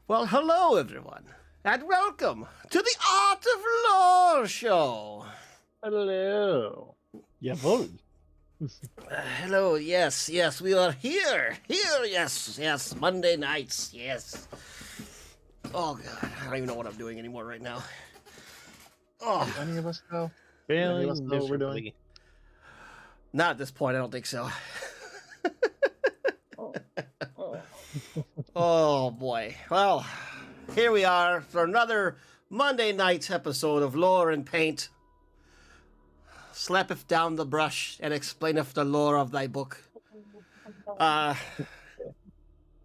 Well, hello everyone, and welcome to the Art of Lore Show. Hello. Jawohl. Hello, yes, we are here, yes, Monday nights, yes. Oh God, I don't even know what I'm doing anymore right now. Oh, Any of us know? Failing Any of us know what we're doing? miserably. not at this point, I don't think so. Oh boy, well, here we are for another Monday night's episode of Lore and Paint. Slappeth down the brush and explaineth the lore of thy book.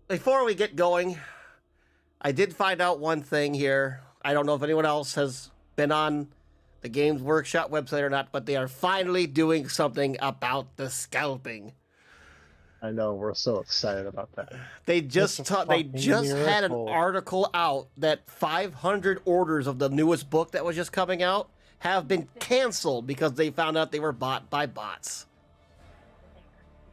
Before we get going, I did find out one thing here. I don't know if anyone else has been on the Games Workshop website or not, but they are finally doing something about the scalping. I know, we're so excited about that. They just It's a they fucking just had an miracle. article out that 500 orders of the newest book that was just coming out have been canceled because they found out they were bought by bots.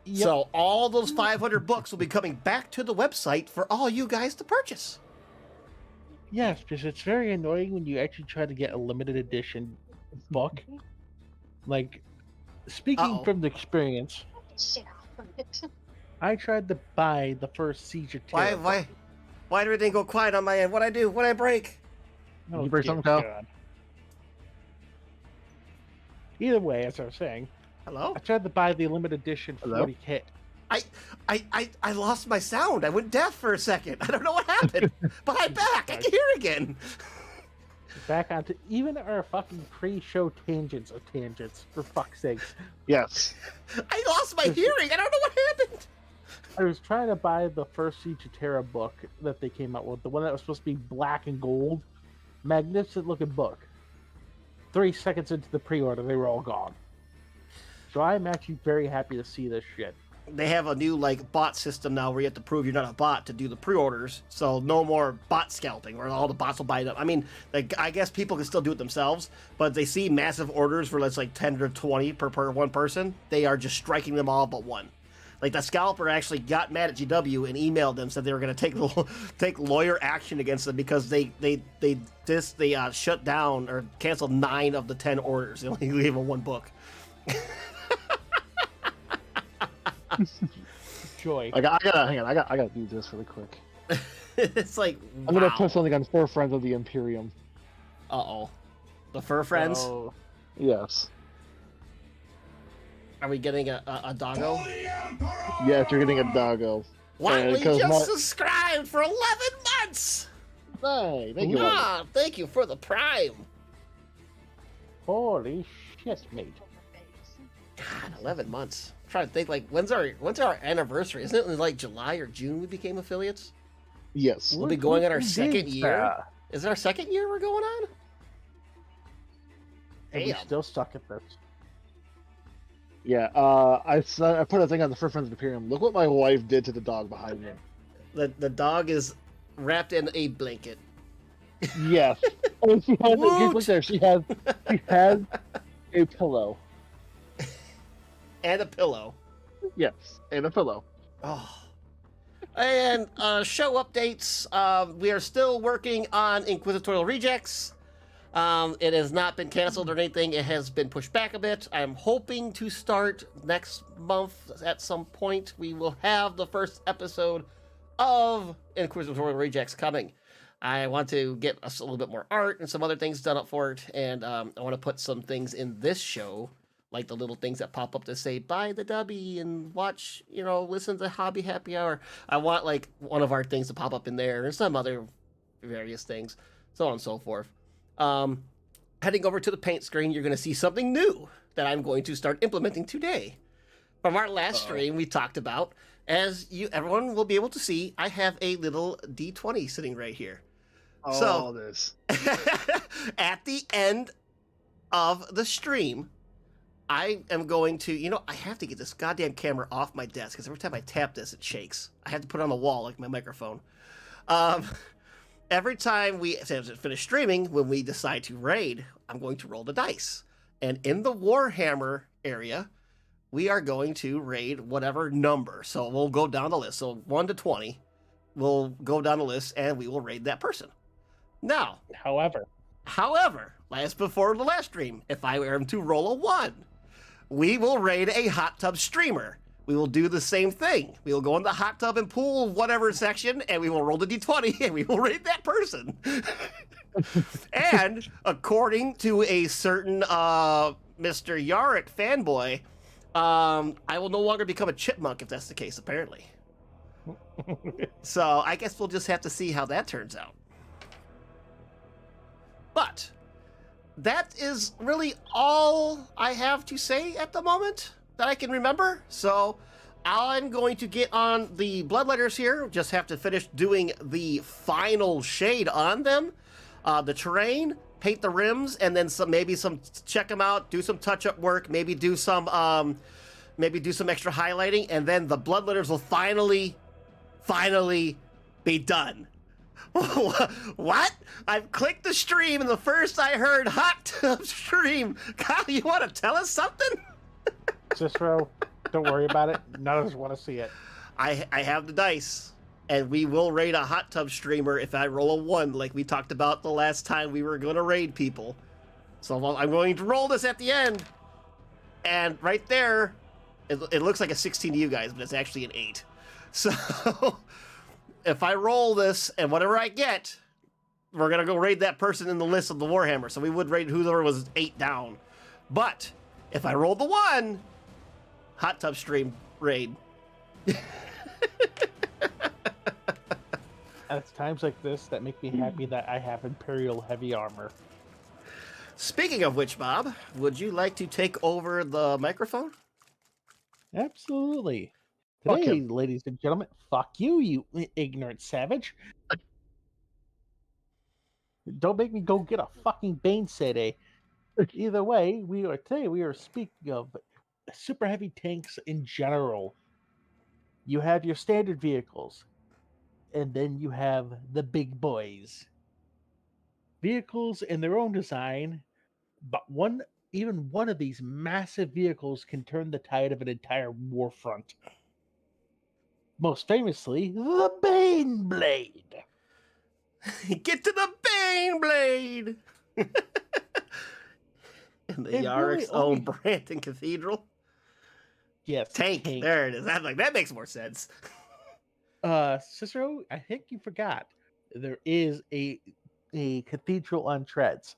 Yep. So all those 500 books will be coming back to the website for all you guys to purchase. Yes, because it's very annoying when you actually try to get a limited edition book. Like, speaking Uh-oh. from the experience, I tried to buy the first Siege of Terror. Why did everything go quiet on my end? What'd I do? What'd I break? Oh, You break dear something, Kyle? God. Either way, as I was saying, Hello? I tried to buy the limited edition Hello? 40K. I lost my sound. I went deaf for a second. I don't know what happened. But I'm back. I can hear again. Back onto even our fucking pre-show tangents of tangents, for fuck's sakes. Yes. I lost my hearing. I don't know what happened. I was trying to buy the first Siege of Terra book that they came out with, the one that was supposed to be black and gold. Magnificent looking book. 3 seconds into the pre-order, they were all gone. So I'm actually very happy to see this shit. They have a new bot system now where you have to prove you're not a bot to do the pre-orders. So no more bot scalping where all the bots will buy it up. I mean, I guess people can still do it themselves, but if they see massive orders for let's 10 to 20 per one person, they are just striking them all but one. Like the scalper actually got mad at GW and emailed them, said they were going to take lawyer action against them because they shut down or canceled 9 of the 10 orders. They only gave them one book. Joy. I gotta do this really quick. It's like, wow. I'm gonna put something on Four Friends of the Imperium. Uh-oh. The Fur Friends? Oh, Yes. Are we getting a doggo? Yes, you're getting a doggo. Why we because just subscribed for 11 months? Hey, thank you. Ah, thank you for the Prime. holy shit, mate. God, 11 months. I'm trying to think, when's our anniversary? Isn't it July or June we became affiliates? Yes. We'll be going on our Who second did year. that? Is it our second year we're going on? And we Damn. still stuck at this. Yeah. I put a thing on the Four Friends of the Imperium. Look what my wife did to the dog behind me. The dog is wrapped in a blanket. Yes. And she has. Woot! Look there. She has a pillow. And a pillow. Yes, and a pillow. Oh. And show updates. We are still working on Inquisitorial Rejects. It has not been canceled or anything. It has been pushed back a bit. I'm hoping to start next month at some point. We will have the first episode of Inquisitorial Rejects coming. I want to get us a little bit more art and some other things done up for it. And I want to put some things in this show, like the little things that pop up to say, buy the Dubby and watch, listen to Hobby Happy Hour. I want, one of our things to pop up in there and some other various things, so on and so forth. Heading over to the paint screen, you're going to see something new that I'm going to start implementing today. From our last stream, we talked about, everyone will be able to see, I have a little D20 sitting right here. Oh, this. At the end of the stream, I am going to, I have to get this goddamn camera off my desk because every time I tap this, it shakes. I have to put it on the wall like my microphone. Every time we finish streaming, when we decide to raid, I'm going to roll the dice. And in the Warhammer area, we are going to raid whatever number. So we'll go down the list. So 1 to 20. we'll go down the list and we will raid that person. Now, However, as before the last stream, if I were to roll a 1, we will raid a hot tub streamer. We will do the same thing. We will go in the hot tub and pool whatever section, and we will roll the d20, and we will raid that person. And according to a certain Mr. Yarrick fanboy, I will no longer become a chipmunk if that's the case, apparently. So I guess we'll just have to see how that turns out. But that is really all I have to say at the moment that I can remember. So I'm going to get on the bloodletters here. Just have to finish doing the final shade on them. The terrain, paint the rims, and then maybe check them out, do some touch-up work, maybe do some extra highlighting, and then the bloodletters will finally be done. What? I've clicked the stream, and the first I heard hot tub stream. Kyle, you want to tell us something? Cicero, don't worry about it. None of us want to see it. I have the dice, and we will raid a hot tub streamer if I roll a 1, like we talked about the last time we were going to raid people. So I'm going to roll this at the end, and right there, it looks like a 16 to you guys, but it's actually an 8. So if I roll this and whatever I get, we're going to go raid that person in the list of the Warhammer. So we would raid whoever was 8 down. But if I roll the 1, hot tub stream raid. It's times like this that make me happy that I have Imperial heavy armor. Speaking of which, Bob, would you like to take over the microphone? Absolutely. Fuck Today, him. ladies and gentlemen, fuck you, you ignorant savage. Don't make me go get a fucking Bane City. Either way, we are speaking of super heavy tanks in general. You have your standard vehicles, and then you have the big boys. Vehicles in their own design, but even one of these massive vehicles can turn the tide of an entire war front. Most famously, the Bane Blade. Get to the Bane Blade! And the It Yarrick's really own only- Brandon Cathedral. Yes, Tank. There it is. That makes more sense. Cicero, I think you forgot. There is a cathedral on treads.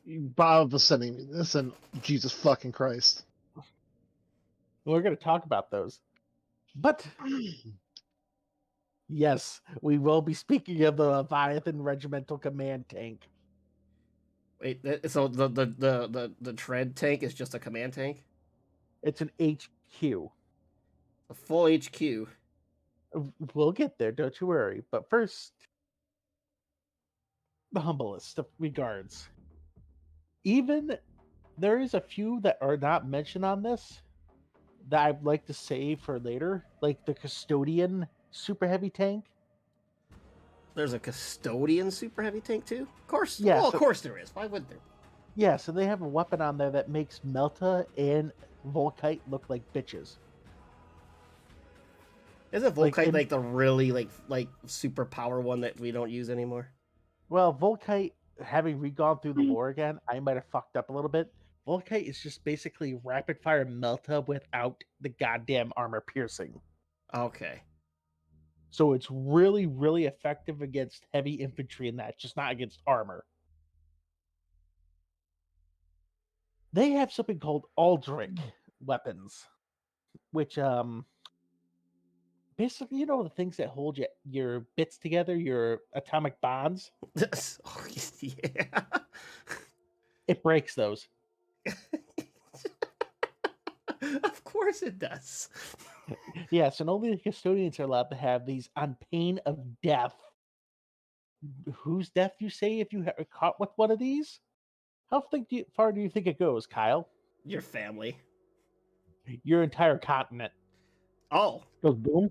Bob was sending me this, and Jesus fucking Christ. We're going to talk about those. But yes, we will be speaking of the Leviathan Regimental Command Tank. Wait, so the tread tank is just a command tank? It's an HQ. A full HQ. We'll get there, don't you worry. But first, the humblest of regards. Even there is a few that are not mentioned on this that I'd like to save for later, like the Custodian super heavy tank. There's a custodian super heavy tank too? Of course. Yeah, Well, so- of course there is. Why would there be? Yeah, so they have a weapon on there that makes Melta and Volkite look like bitches. Isn't Like, Volkite in- like the really like super power one that we don't use anymore? Well, Volkite, having re-gone through the lore again, I might have fucked up a little bit. Volkite is just basically rapid fire Melta without the goddamn armor piercing. Okay. So it's really, really effective against heavy infantry and that, just not against armor. They have something called Aldrich weapons, which basically, you know, the things that hold your bits together, your atomic bonds. Oh, yeah. It breaks those. Of course it does. Yes, and only the custodians are allowed to have these on pain of death. Whose death, you say, if you are caught with one of these? How far do you think it goes, Kyle? Your family. Your entire continent Oh, goes boom.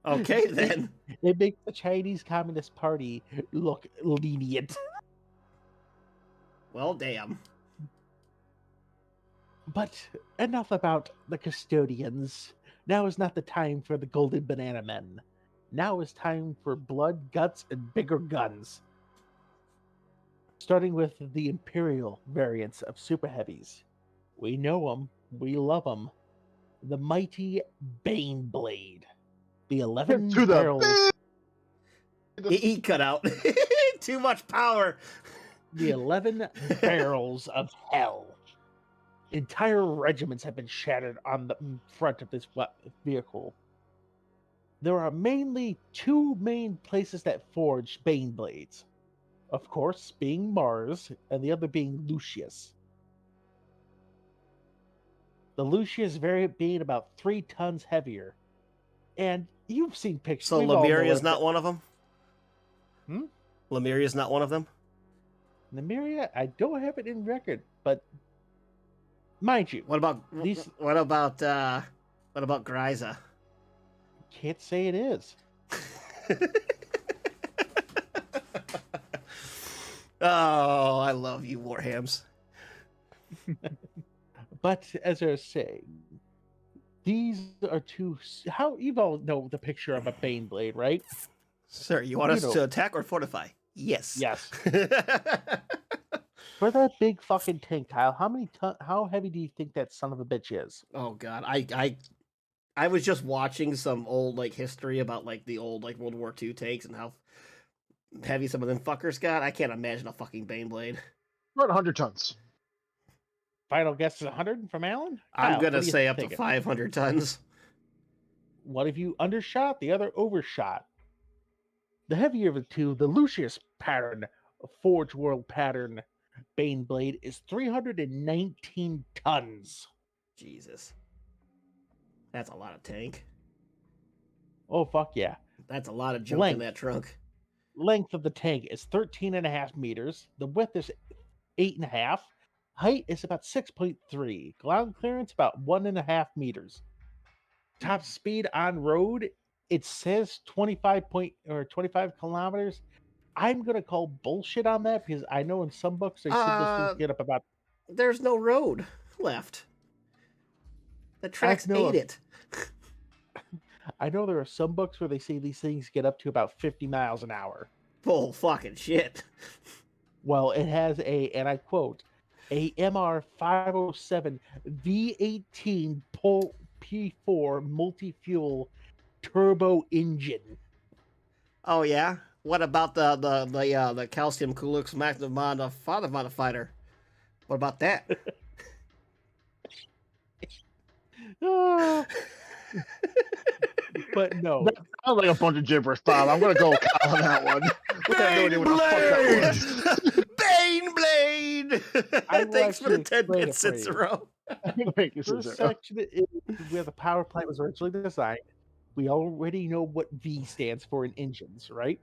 okay then. It makes the Chinese Communist Party look lenient. Well, damn. But enough about the custodians. Now is not the time for the golden banana men. Now is time for blood, guts, and bigger guns. Starting with the Imperial variants of Super Heavies. We know them. We love them. The mighty Baneblade. The 11 To the barrels. He cut out. Too much power. The 11 barrels of hell. Entire regiments have been shattered on the front of this vehicle. There are mainly two main places that forge Baneblades. Of course, being Mars, and the other being Lucius. The Lucius variant being about 3 tons heavier. And you've seen pictures. So Lemuria is not one of them? Hmm? Lemuria is not one of them? Lemuria, I don't have it in record, but mind you, What about Gryza? Can't say it is. Oh, I love you, Warhams. But as I was saying, these are two. How you all know the picture of a Baneblade, right? Sir, you want us to attack or fortify? Yes. Yes. For that big fucking tank, Kyle, how heavy do you think that son of a bitch is? Oh God, I was just watching some old history about the old World War II tanks and how heavy some of them fuckers got. I can't imagine a fucking Baneblade. About 100 tons. Final guess is 100 from Alan? I'm Kyle, gonna say up to 500 tons. One of you undershot, the other overshot. The heavier of the two, the Lucius pattern, Forge World pattern Baneblade, is 319 tons. Jesus. That's a lot of tank. Oh, fuck yeah. That's a lot of junk in that trunk. Length of the tank is 13.5 meters. The width is 8.5. Height is about 6.3. Ground clearance about 1.5 meters. Top speed on road, it says 25 kilometers. I'm gonna call bullshit on that because I know in some books they said those things get up about. There's no road left. The tracks ate it. I know there are some books where they say these things get up to about 50 miles an hour. Bull fucking shit. Well, it has and I quote, a MR 507 V18 P4 multi-fuel turbo engine. Oh yeah. What about the calcium Kulux Magnum father modifier? What about that? But no. That sounds like a bunch of gibberish, Bob. I'm going to go Kyle on that one. Baneblade! Thanks for the 10 bits in a row. First section is where the power plant was originally designed. We already know what V stands for in engines, right?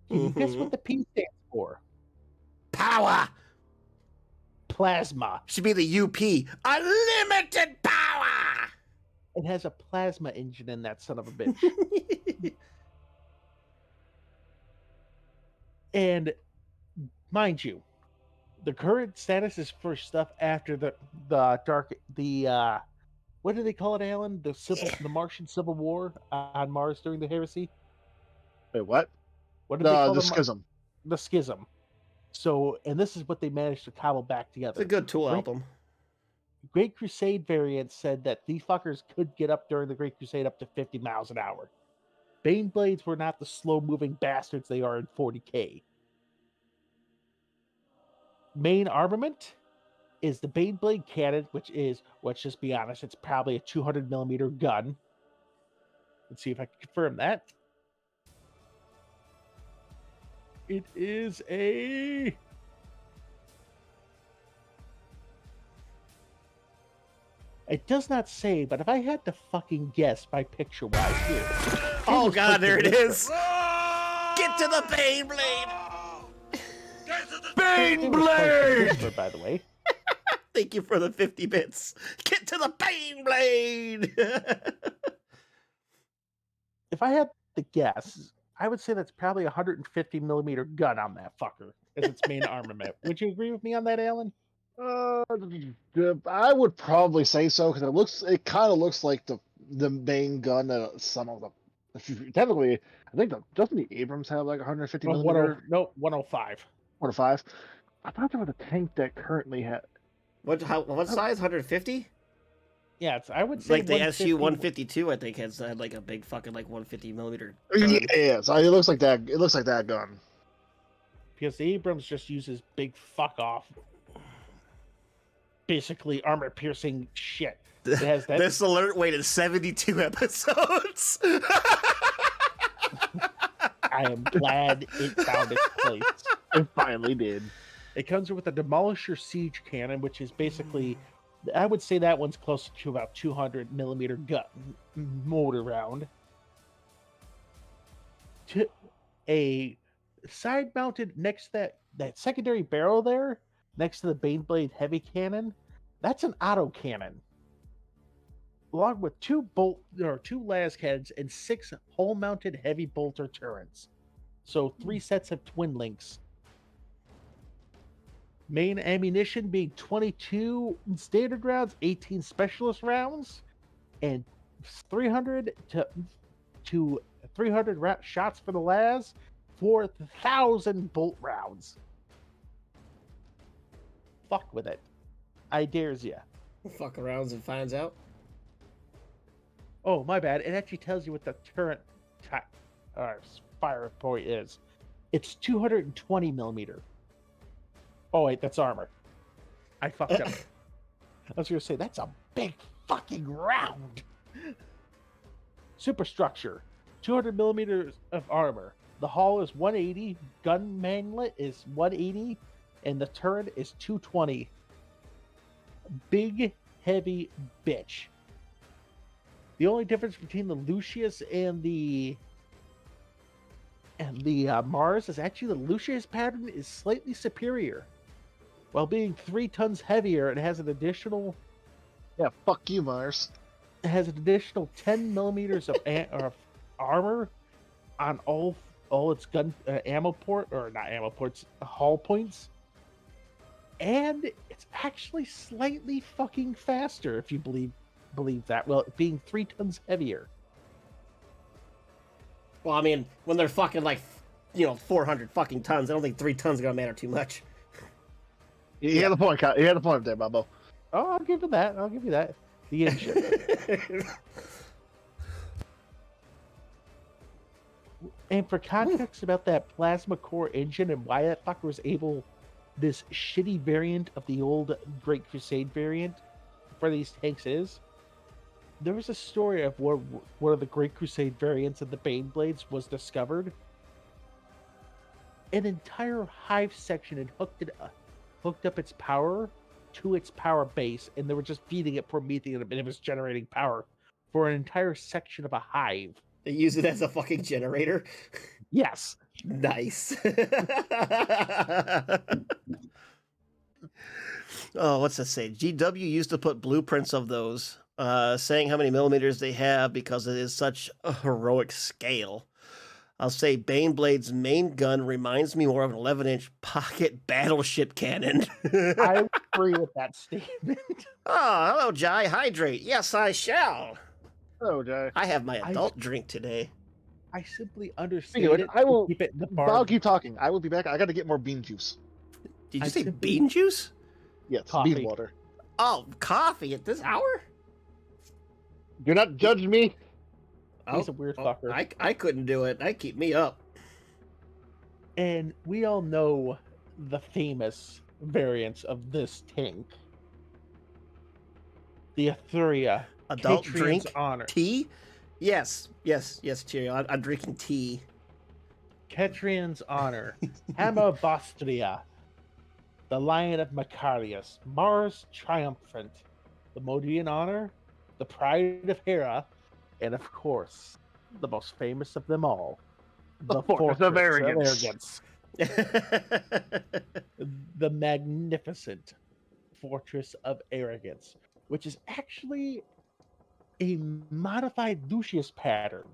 Can you guess what the P stands for? Power! Plasma. Should be the UP. Unlimited power! It has a plasma engine in that son of a bitch. And mind you, the current status is for stuff after the what do they call it, Alan? The Martian Civil War on Mars during the Heresy. Wait, what? What did they call the schism? The schism. So, and this is what they managed to cobble back together. It's a good Tool album. Great Crusade variant said that these fuckers could get up during the Great Crusade up to 50 miles an hour. Baneblades were not the slow-moving bastards they are in 40K. Main armament is the Baneblade cannon, which is, let's just be honest, it's probably a 200 millimeter gun. Let's see if I can confirm that. It is a... It does not say, but if I had to fucking guess by picture-wise here... Oh god, there it is! Get to the Baneblade! Baneblade! By the way. Thank you for the 50 bits. Get to the Baneblade! If I had to guess, I would say that's probably a 150 millimeter gun on that fucker as its main armament. Would you agree with me on that, Alan? I would probably say so because it kind of looks like the main gun that some of the. Technically, I think doesn't the Abrams have like 150 Oh, millimeter no, 105. 105? I thought there was a tank that currently had. What I- size? 150? Yeah, I would say Like the 150. SU 152, I think had like a big fucking like 150 millimeter Yeah, gun. yeah. So it looks like that. It looks like that gun. Because the Abrams just uses big fuck off, basically armor piercing shit. It has that. This alert waited 72 episodes. I am glad it found its place. It finally did. It comes with a Demolisher siege cannon, which is basically, I would say that one's close to about 200 millimeter gun motor round. To a side mounted next to that secondary barrel there, next to the Baneblade heavy cannon, that's an auto cannon. Along with two las heads and 6 hole mounted heavy bolter turrets. So 3 sets of twin links. Main ammunition being 22 standard rounds, 18 specialist rounds, and 300 to 300 shots for the las, 4,000 bolt rounds. Fuck with it. I dares ya. Fuck around and finds out. Oh, my bad. It actually tells you what the turret fire point is. It's 220 millimeter. Oh, wait, that's armor. I fucked up. I was going to say, that's a big fucking round. Superstructure, 200 millimeters of armor. The hull is 180, gun manlet is 180, and the turret is 220. Big, heavy bitch. The only difference between the Lucius and the Mars is actually the Lucius pattern is slightly superior. While being 3 tons heavier, it has an additional Yeah, fuck you, Mars. 10 millimeters of armor on all its gun ammo port, or not ammo ports, hull points. And it's actually slightly fucking faster, if you believe that. Well, being 3 tons heavier. Well, I mean, when they're fucking like, 400 fucking tons, I don't think 3 tons are gonna matter too much. You had the point. You had the point there, Bobo. Oh, I'll give you that. The engine. And for context about that plasma core engine and why that fucker was able, this shitty variant of the old Great Crusade variant for these tanks is, there was a story of where one of the Great Crusade variants of the Baneblades was discovered. An entire hive section had hooked up its power to its power base, and they were just feeding it Prometheus, and it was generating power for an entire section of a hive. They use it as a fucking generator. Yes. Nice. Oh, what's that say? GW used to put blueprints of those, saying how many millimeters they have because it is such a heroic scale. I'll say Baneblade's main gun reminds me more of an 11-inch pocket battleship cannon. I agree with that statement. Oh, hello, Jai. Hydrate. Yes, I shall. Oh, Jay. I have my adult drink today. I simply understand Anyway, it. I will Keep it in the bar. I'll keep talking. I will be back. I got to get more bean juice. Did you I say simply- bean juice? Yes, Coffee. bean water. Oh, coffee at this hour? Do not judge me. He's a weird fucker. I couldn't do it. That keep me up. And we all know the famous variants of this tank. The Etheria. Adult Catrian's drink? Honor. Tea? Yes, Cheerio. I'm drinking tea. Catrian's Honor. Hammer Bostria. The Lion of Macarius. Mars Triumphant. The Modian Honor. The Pride of Hera. And of course, the most famous of them all. The Fortress of Arrogance. The magnificent Fortress of Arrogance, which is actually a modified Lucius pattern.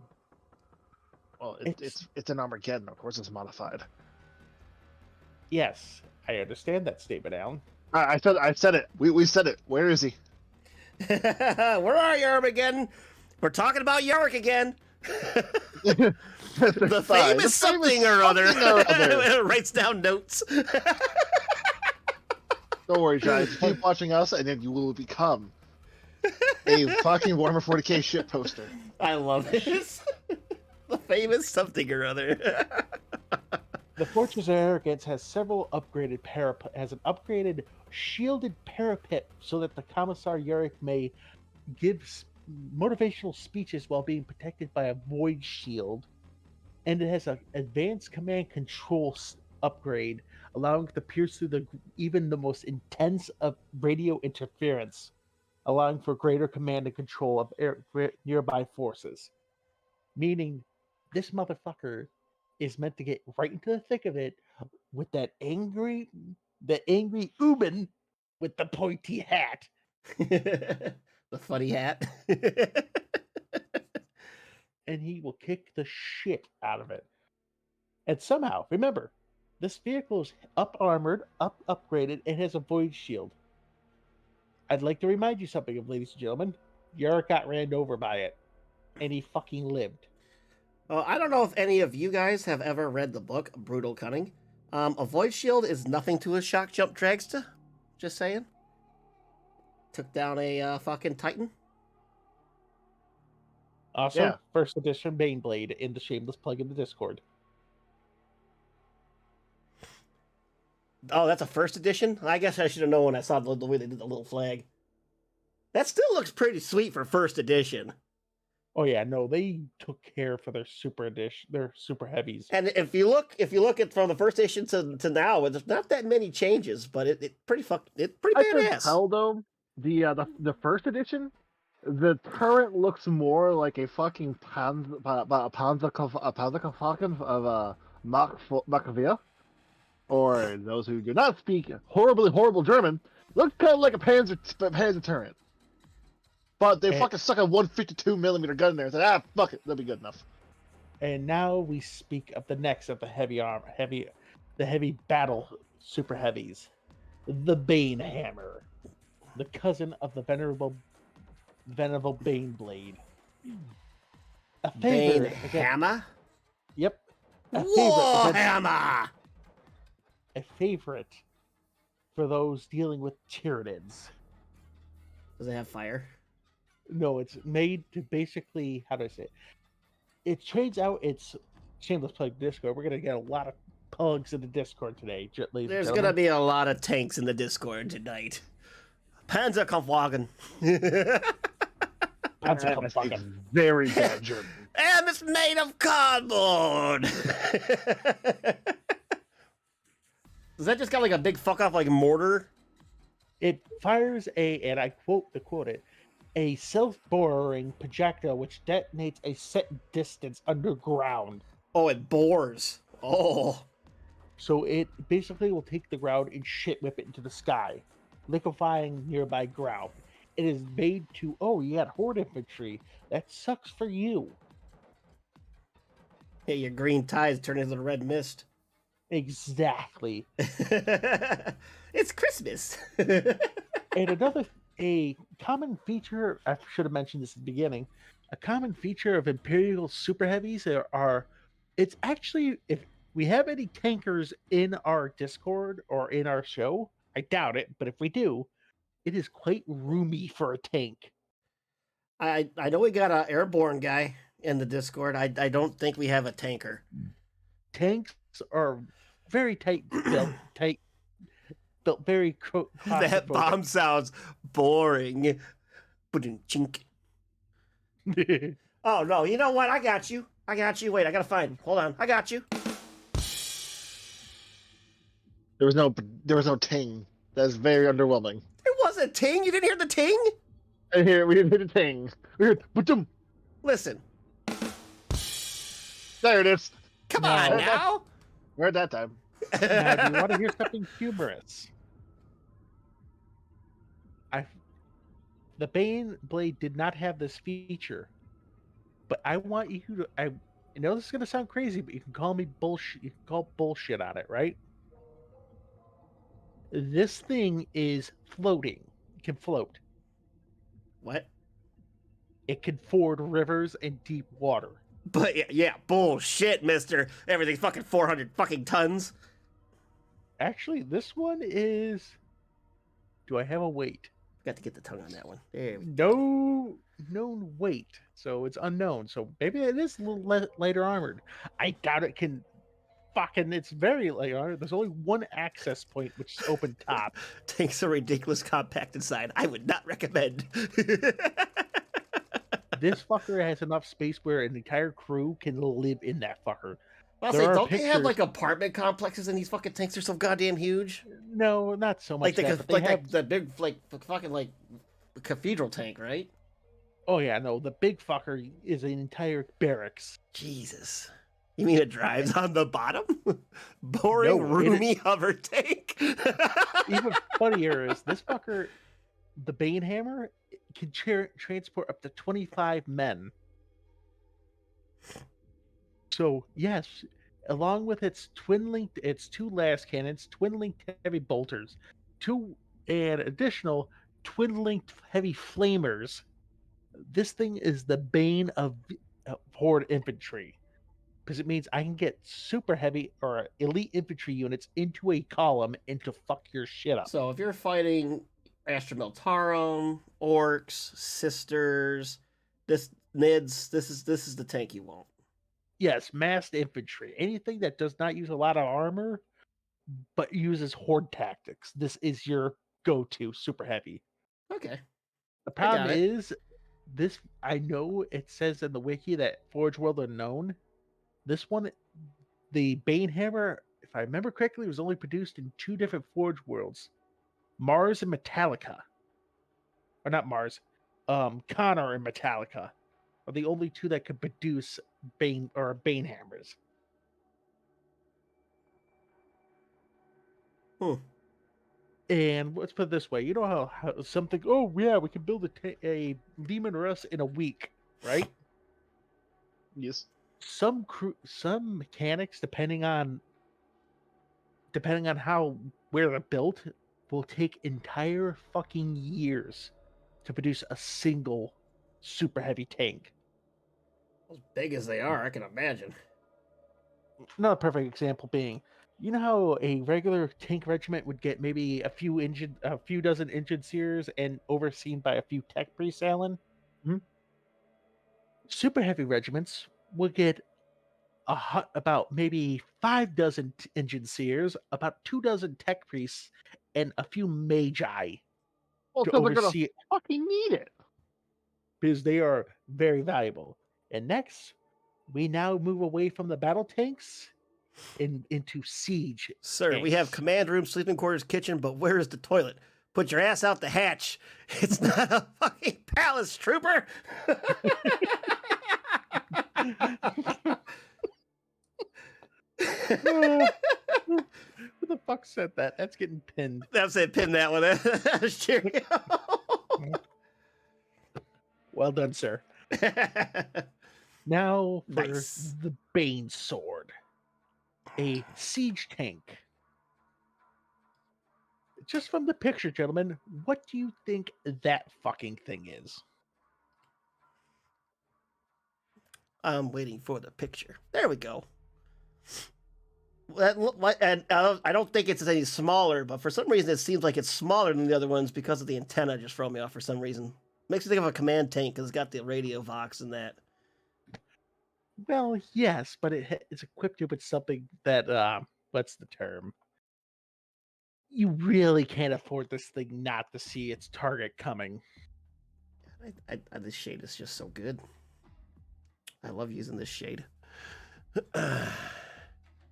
Well, it's an Armageddon. Of course, it's modified. Yes, I understand that statement, Alan. I said it. We said it. Where is he? Where are you, Armageddon? We're talking about Yorick again. The famous something or other. Writes down notes. Don't worry, guys. Keep watching us, and then you will become a fucking Warhammer 40k shit poster. I love this. The famous something or other. The Fortress of Arrogance has several upgraded has an upgraded shielded parapet so that the Commissar Yorick may give motivational speeches while being protected by a void shield. And it has an advanced command control upgrade, allowing it to pierce through even the most intense of radio interference, allowing for greater command and control of nearby forces. Meaning, this motherfucker is meant to get right into the thick of it with the angry Uben with the pointy hat. The funny hat. And he will kick the shit out of it. And somehow, remember, this vehicle is up-armored, upgraded, and has a void shield. I'd like to remind you something, ladies and gentlemen. Yorick got ran over by it, and he fucking lived. Well, I don't know if any of you guys have ever read the book Brutal Cunning. A void shield is nothing to a shock jump dragster. Just saying. Took down a fucking Titan. Also, Yeah. first edition Baneblade in the shameless plug in the Discord. Oh, that's a first edition? I guess I should have known when I saw the way they did the little flag. That still looks pretty sweet for first edition. Oh yeah, no, they took care for their super edition, their super heavies. And if you look at from the first edition to now, there's not that many changes, but it's pretty I badass. can tell though, the first edition, the turret looks more like a fucking Panzerkampfwagen of Machiavelli, or those who do not speak horrible German, looks kind of like a Panzer turret. But they fucking stuck a 152mm gun in there and said, fuck it, that'll be good enough. And now we speak of the next of the heavy battle super heavies, the Bane Hammer, the cousin of the venerable Baneblade. A Bane favorite Hammer? Yep. Warhammer! A favorite for those dealing with Tyranids. Does it have fire? No, it's made to basically, how do I say it? It trades out its shameless plug Discord. We're gonna get a lot of plugs in the Discord today, ladies There's and gonna gentlemen. be a lot of tanks in the Discord tonight. Panzerkampfwagen. Panzerkampfwagen. Very bad German. And it's made of cardboard. Does that just got like a big fuck off like mortar? It fires and I quote it, a self-boring projectile which detonates a set distance underground. Oh, it bores. Oh. So it basically will take the ground and shit whip it into the sky, liquefying nearby ground. It is made to, you had Horde infantry. That sucks for you. Hey, your green ties turn into red mist. Exactly. It's Christmas. And a common feature, I should have mentioned this at the beginning, a common feature of Imperial Super Heavies it's actually, if we have any tankers in our Discord or in our show, I doubt it, but if we do, it is quite roomy for a tank. I know we got an airborne guy in the Discord. I don't think we have a tanker. Tanks are very tight built, built very That bomb sounds boring. Chink. Oh no! You know what? I got you. Wait, I gotta find. Hold on. I got you. There was no ting. That's very underwhelming. It was a ting. You didn't hear the ting? And here we didn't hit a ting. We heard ba-dum. Listen. There it is. Come No. on now. We're at that time. Now, do you want to hear something humorous? The Bane Blade did not have this feature, but I want you to. I know this is going to sound crazy, but you can call me bullshit. You can call bullshit on it, right? This thing is floating. It can float. What? It can ford rivers and deep water. But yeah, bullshit, mister. Everything's fucking 400 fucking tons. Actually, this one is. Do I have a weight? Got to get the tongue on that one. There we No known weight, so it's unknown. So maybe it is a little lighter armored. I doubt it can. Fucking, it's very light armored. There's only one access point, which is open top. Tanks are ridiculous compact inside. I would not recommend. This fucker has enough space where an entire crew can live in that fucker. I'll There say, are don't they have pictures- like apartment complexes in these fucking tanks? They're so goddamn huge. No, not so much. Like that, but they have... the big fucking like cathedral tank, right? Oh yeah, no, the big fucker is an entire barracks. Jesus. You mean it drives on the bottom? Boring, No, roomy hover tank. Even funnier is this fucker, the Banehammer, can transport up to 25 men. So yes, along with its two last cannons, twin-linked heavy bolters, and additional twin-linked heavy flamers, this thing is the bane of horde infantry. Because it means I can get super heavy or elite infantry units into a column and to fuck your shit up. So if you're fighting Astra Miltarum, Orcs, Sisters, Nids, this is the tank you want. Yes, massed infantry. Anything that does not use a lot of armor, but uses horde tactics. This is your go-to super heavy. Okay. The I got problem it. is, this, I know it says in the wiki that Forge World Unknown, this one, the Banehammer, if I remember correctly, was only produced in two different Forge Worlds. Mars and Metallica. Or not Mars. Connor and Metallica are the only two that could produce Banehammers. And let's put it this way: you know how something? Oh yeah, we can build a Demon Russ in a week, right? Yes. Some mechanics, depending on how where they're built, will take entire fucking years to produce a single super heavy tank. As big as they are, I can imagine. Another perfect example being, you know how a regular tank regiment would get maybe a few dozen engine seers and overseen by a few tech priests, Alan? Mhm. Super heavy regiments would get about maybe 5 dozen engine seers, about 2 dozen tech priests, and a few magi Well, to because they're gonna oversee it, fucking need it. because they are very valuable. And next, we now move away from the battle tanks into siege. Sir, we have tanks. command room, sleeping quarters, kitchen, but where is the toilet? Put your ass out the hatch. It's not a fucking palace, trooper. Who the fuck said that? That's getting pinned. That's it. Pin that one. Cheerio. Well done, sir. Now for Nice. the Bane Sword. A siege tank. Just from the picture, gentlemen, what do you think that fucking thing is? I'm waiting for the picture. There we go. And I don't think it's any smaller, but for some reason it seems like it's smaller than the other ones because of the antenna. Just throw me off for some reason. Makes me think of a command tank because it's got the radio vox and that. Well, yes, but it's equipped with something that, what's the term? You really can't afford this thing not to see its target coming. This shade is just so good. I love using this shade.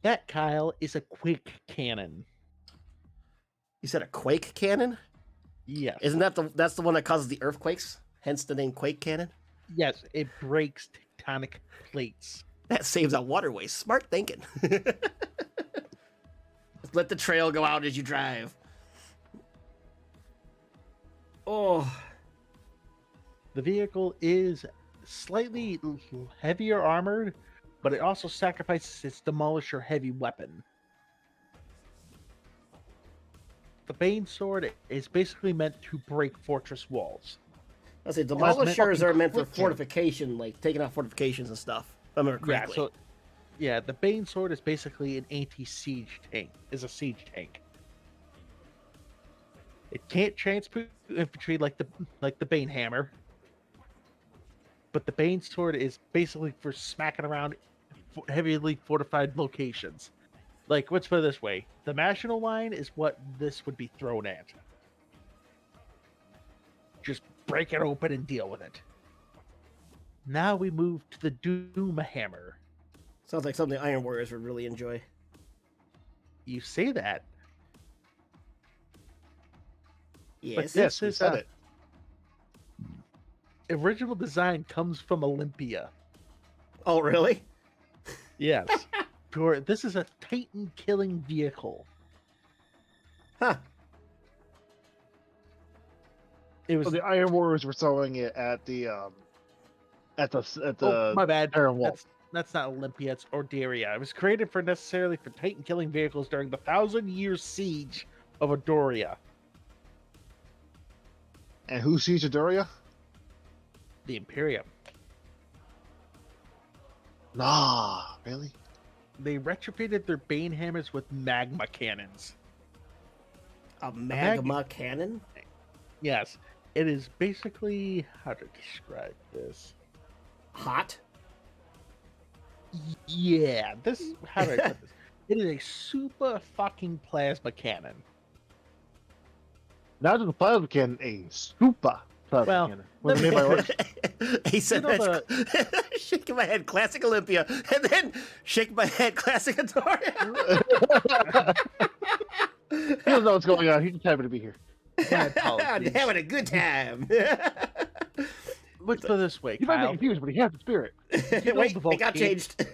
That, Kyle, is a quake cannon. You said a quake cannon? Yes. Isn't that's the one that causes the earthquakes? Hence the name quake cannon? Yes, it breaks tectonic plates. That saves on waterways. Smart thinking. Let the trail go out as you drive. Oh. The vehicle is slightly heavier armored, but it also sacrifices its demolisher heavy weapon. the Bane Sword is basically meant to break fortress walls. I say Well, that's demolishers fucking are meant for quick, fortification, like taking out fortifications and stuff. If I remember correctly. The Bane Sword is basically an anti-siege tank. Is a siege tank. It can't transport infantry like the Bane Hammer, but the Bane Sword is basically for smacking around heavily fortified locations. Like, let's put it this way: the National Line is what this would be thrown at. Just break it open and deal with it. Now we move to the Doom Hammer. Sounds like something Iron Warriors would really enjoy. You say that, Yes. this we is said it. original design comes from Olympia. Oh, really? Yes. This is a Titan killing vehicle. Huh. It was So the Iron Warriors were selling it at the oh, my bad. Iron Wall. That's not Olympia, it's Orderia. It was created necessarily for Titan killing vehicles during the 1,000-year siege of Orderia. And who sieged Adoria? The Imperium. Nah, really? They retrofitted their Bane hammers with magma cannons. A magma cannon? Yes. It is basically, how to describe this? Hot? Yeah, how do I put this? It is a super fucking plasma cannon. Not just a plasma cannon, a super plasma Well, cannon. Was it made by orcs? He said You know that's shaking my head, classic Olympia, and then shake my head, classic Adoria. He doesn't know what's going on. He's just happy to be here. My I'm apologies. having a good time. Let's put it this way, He might be Kyle. confused, but he has the spirit. know Wait, the it got volcano- changed.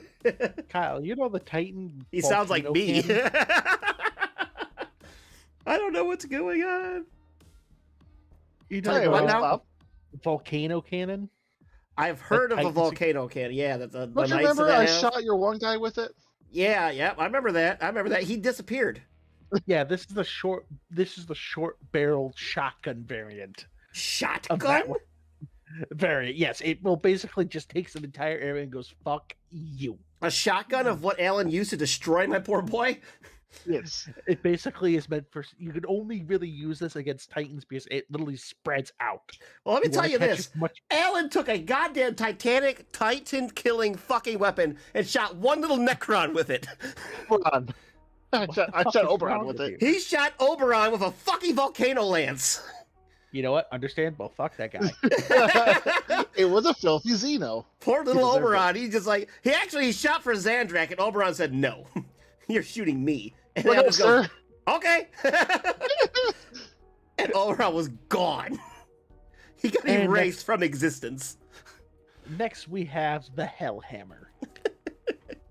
Kyle, you know the Titan. He sounds like volcano me. cannon? I don't know what's going on. You know Hey, the what what's now? up? volcano cannon? I've heard of a Titans- volcano cannon. Yeah, the Don't knights you of remember that I have. shot your one guy with it? Yeah, I remember that. He disappeared. Yeah, this is the short barreled shotgun variant. Of Shotgun? that one. Variant, yes. It will basically just takes an entire area and goes, fuck you. A shotgun of what Alan used to destroy my poor boy? Yes. It basically is meant for, you can only really use this against Titans because it literally spreads out. Well, let me You tell wanna you catch this. as much- Alan took a goddamn Titan-killing fucking weapon and shot one little Necron with it. Hold on. I shot is Oberon wrong with with it. He shot Oberon with a fucking volcano lance. You know what? Understandable. Fuck that guy. It was a filthy Xeno. Poor little He deserved Oberon. He just like he shot for Zandrak, and Oberon said, "No, you're shooting me." And Look Alan up, just goes, sir. "Okay." And Oberon was gone. He got And erased from existence. Next, we have the Hellhammer.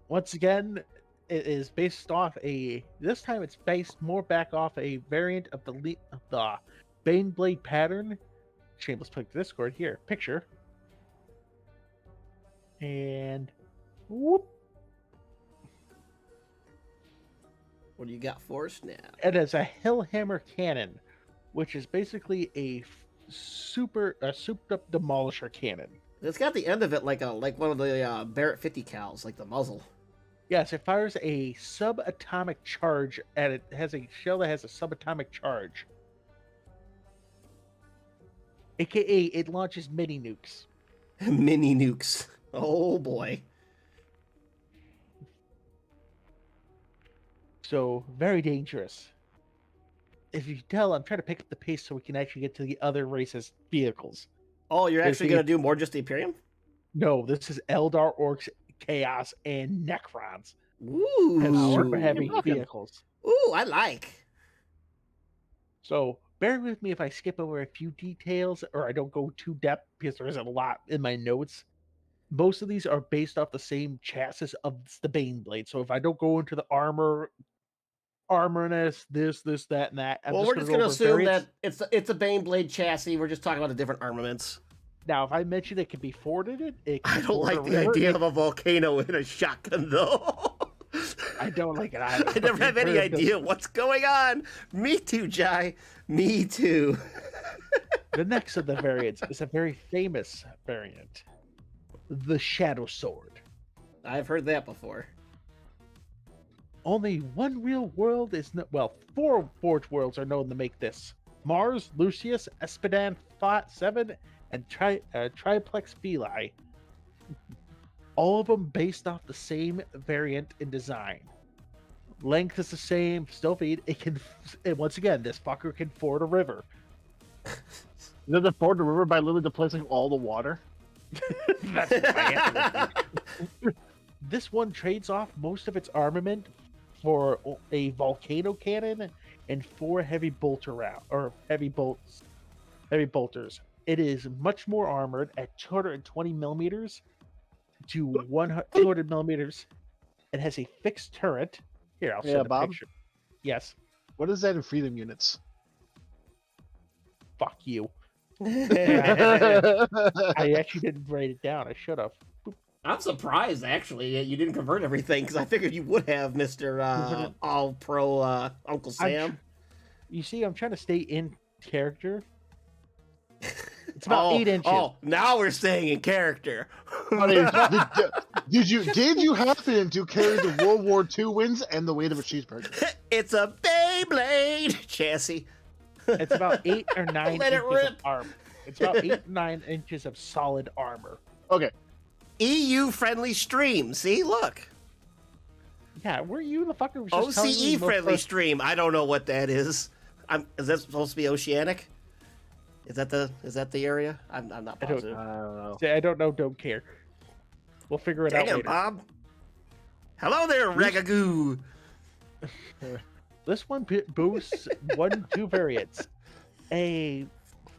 Once again, it is based off this time it's based more back off a variant of the Baneblade pattern. Shameless plug to Discord here. Picture. And whoop. What do you got for us now? It is a Hellhammer cannon, which is basically a souped up demolisher cannon. It's got the end of it like one of the Barrett 50 cals, like the muzzle. Yes, it fires a subatomic charge and it has a shell that has a subatomic charge. AKA, it launches mini nukes. Mini nukes. Oh boy. So, very dangerous. If you can tell, I'm trying to pick up the pace so we can actually get to the other races' vehicles. Oh, you're actually Basically- gonna do more just the Imperium? No, this is Eldar, Orcs, Chaos, and Necrons. And Ooh. super heavy rocking. vehicles. Ooh, I like. So, bear with me if I skip over a few details or I don't go too depth because there isn't a lot in my notes. Most of these are based off the same chassis of the Baneblade. So if I don't go into the armorness, this, that, and that. Well, we're just go gonna over assume variants. that it's a Baneblade chassis. We're just talking about the different armaments. Now, if I mention it can be forded, it can I be don't like forded the over- idea of a volcano in a shotgun, though. I don't like it either. I never have any idea what's going on. Me too, Jai. Me too. The next of the variants is a very famous variant, the Shadow Sword. I've heard that before. Only one real world is well, 4 Forge worlds are known to make this: Mars, Lucius, Espedan, Thought 7, and Triplex Feli. All of them based off the same variant in design. Length is the same, still feed. It can, and once again, this fucker can ford a river. Does it ford the river by literally displacing all the water? That's my answer. This one trades off most of its armament for a volcano cannon and 4 heavy bolters. It is much more armored at 220 millimeters to 200 millimeters. It has a fixed turret. Here, I'll send a picture. Yes. What is that in freedom units? Fuck you. I actually didn't write it down. I should have. I'm surprised, actually, you didn't convert everything, because I figured you would have, Mr. All-Pro Uncle Sam. You see, I'm trying to stay in character. It's about 8 inches. Oh, now we're staying in character. Did you happen to carry the World War II wins and the weight of a cheeseburger? It's a Beyblade chassis. It's about 8 or 9 Let it inches rip. of armor. It's about 8 or 9 inches of solid armor. Okay. EU-friendly stream. See, look. Yeah, were you the fucker? Was just telling me OCE-friendly stream. I don't know what that is. Is that supposed to be oceanic? Is that the area? I'm not positive. I don't know. I don't know. Don't care. We'll figure it out Damn, later. Bob. Hello there, Regagoo. This one boasts 2 variants: a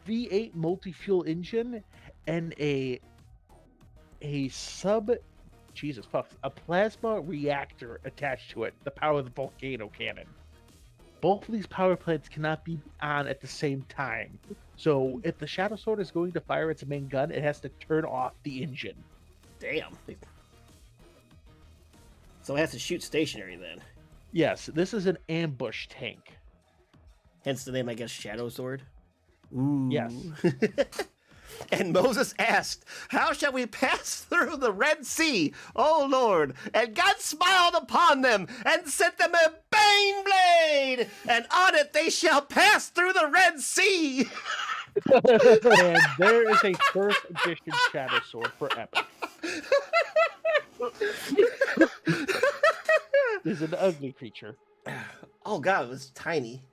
V8 multi-fuel engine and a plasma reactor attached to it to power the volcano cannon. Both of these power plants cannot be on at the same time. So if the Shadow Sword is going to fire its main gun, it has to turn off the engine. Damn. So it has to shoot stationary then. Yes, this is an ambush tank. Hence the name, I guess, Shadow Sword. Ooh. Yes. And Moses asked, "How shall we pass through the Red Sea, O Lord?" And God smiled upon them and sent them a bane blade, and on it they shall pass through the Red Sea. And there is a first edition Shadow Sword for Epic. This is an ugly creature. Oh God, it was tiny.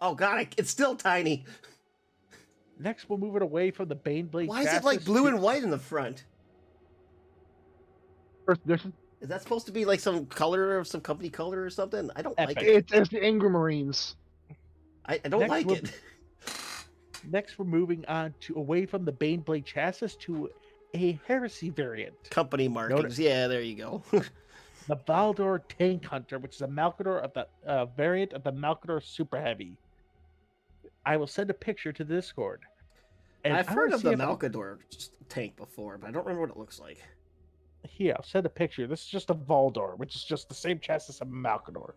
Oh God, it's still tiny. Next, we'll move it away from the Baneblade. Why is it like blue and white in the front? First edition? Is that supposed to be like some color, some company color or something? I don't Epic. like it. It's the Ingram Marines. I don't like it. Next, we're moving on to away from the Baneblade chassis to a Heresy variant. Company markings. Yeah, there you go. The Valdor Tank Hunter, which is a Malkador of the variant of the Malkador Super Heavy. I will send a picture to the Discord. And I've heard of the Malkador tank before, but I don't remember what it looks like. Here, I'll send a picture. This is just a Valdor, which is just the same chassis as a Malkador.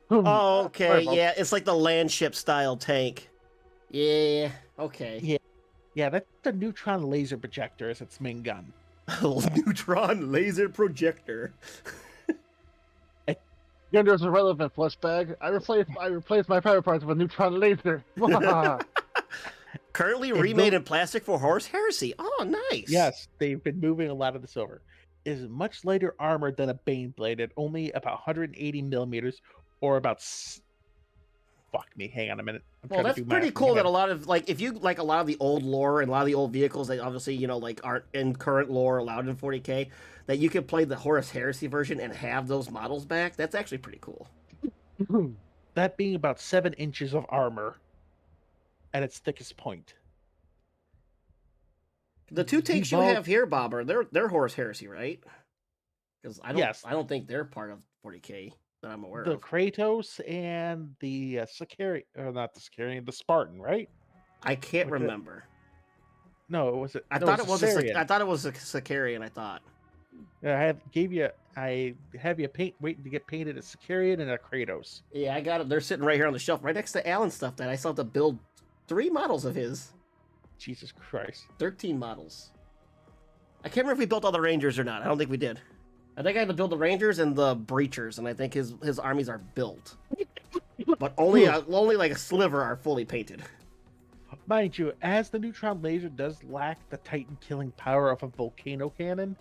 Oh, okay. Yeah, it's like the landship style tank. Yeah, okay. Yeah, that's the neutron laser projector as its main gun. Neutron laser projector. There's a relevant flush bag. I replaced my power parts with a neutron laser. Currently remade in plastic for Horus Heresy. Oh, nice. Yes, they've been moving a lot of this over. It is much lighter armored than a Baneblade at only about 180 millimeters, or about. Fuck me. Hang on a minute. Well, that's pretty cool that a lot of, like, if you like a lot of the old lore and a lot of the old vehicles that obviously, you know, like aren't in current lore allowed in 40K, that you can play the Horus Heresy version and have those models back. That's actually pretty cool. That being about 7 inches of armor at its thickest point. The 2 tanks you have here, Bob, are they're Horus Heresy, right? Because I don't think they're part of 40K that I'm aware the of. Kratos and the Sicarian, or not the Sicarian, the Spartan, right? I can't remember. No, it was. I thought it was a Sicarian. I thought. I have you waiting to get painted a Sicarian and a Kratos. Yeah, I got them. They're sitting right here on the shelf, right next to Alan's stuff. That I still have to build 3 models of his. Jesus Christ. 13 models. I can't remember if we built all the Rangers or not. I don't think we did. I think I had to build the Rangers and the Breachers, and I think his armies are built. But only like a sliver are fully painted. Mind you, as the neutron laser does lack the Titan killing power of a volcano cannon,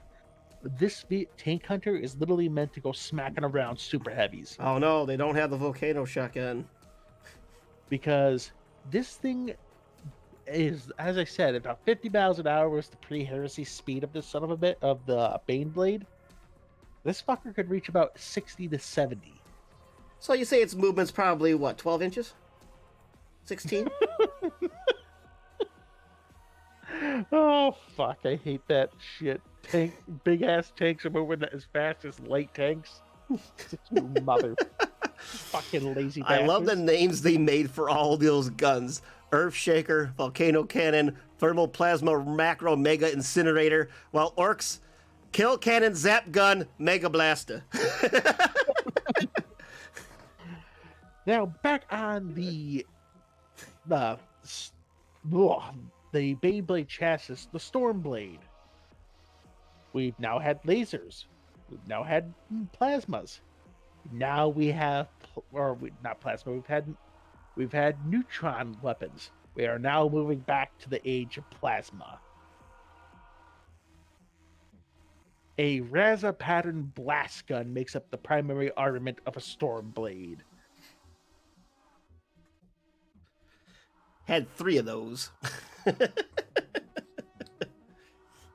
this tank hunter is literally meant to go smacking around super heavies. Oh no, they don't have the volcano shotgun. Because this thing is, as I said, about 50 miles an hour was the pre-heresy speed of this son of a bit of the Baneblade. This fucker could reach about 60 to 70. So you say its movement's probably, what, 12 inches? 16? Oh, fuck. I hate that shit. Big ass tanks are moving as fast as light tanks. Mother. Fucking lazy bastards. I love the names they made for all those guns. Earthshaker, Volcano Cannon, Thermal Plasma Macro Mega Incinerator, while Orcs, Kill Cannon, Zap Gun, Mega Blaster. Now, back on the Beyblade chassis, the Stormblade. We've now had lasers. We've now had plasmas. Now we have, not plasma. We've had neutron weapons. We are now moving back to the age of plasma. A Raza pattern blast gun makes up the primary armament of a Stormblade. Had 3 of those.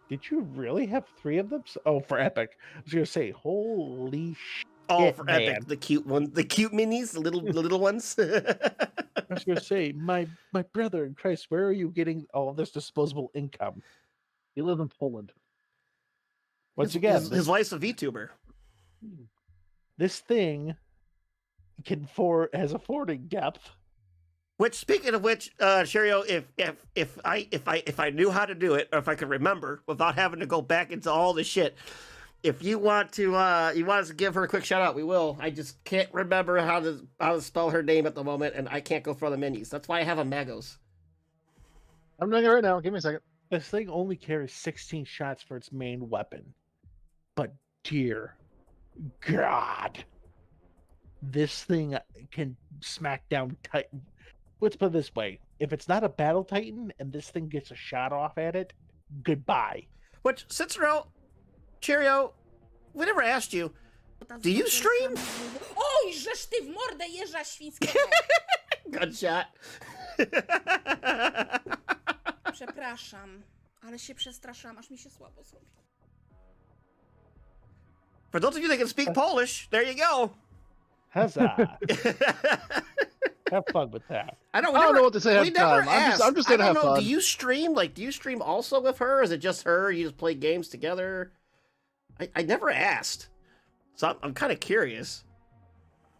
Did you really have 3 of them? Oh, for Epic. I was going to say, holy shit. Oh, for man. Epic, the cute minis, the little ones. I was going to say, my brother in Christ, where are you getting all this disposable income? He lives in Poland. Once again, his wife's a VTuber. This thing has affording depth. Which, speaking of which, Sherio, if I knew how to do it, or if I could remember without having to go back into all the shit, if you want us to give her a quick shout out, we will. I just can't remember how to spell her name at the moment, and I can't go for the minis. That's why I have a Magos. I'm doing it right now. Give me a second. This thing only carries 16 shots for its main weapon. But dear God, this thing can smack down Titan. Let's put it this way. If it's not a battle Titan and this thing gets a shot off at it, goodbye. Which, Cicero, Cheerio, we never asked you, do you stream? Oj, żeż ty w mordę jeża świńskiego! Gunshot. Przepraszam, ale się przestraszyłam, aż mi się słabo zrobi. For those of you that can speak Polish, there you go. Huzzah. Have fun with that. I don't know what to say. We never asked. I'm just there to have fun. Do you stream? Do you stream also with her? Or is it just her? You just play games together? I never asked. So I'm kind of curious.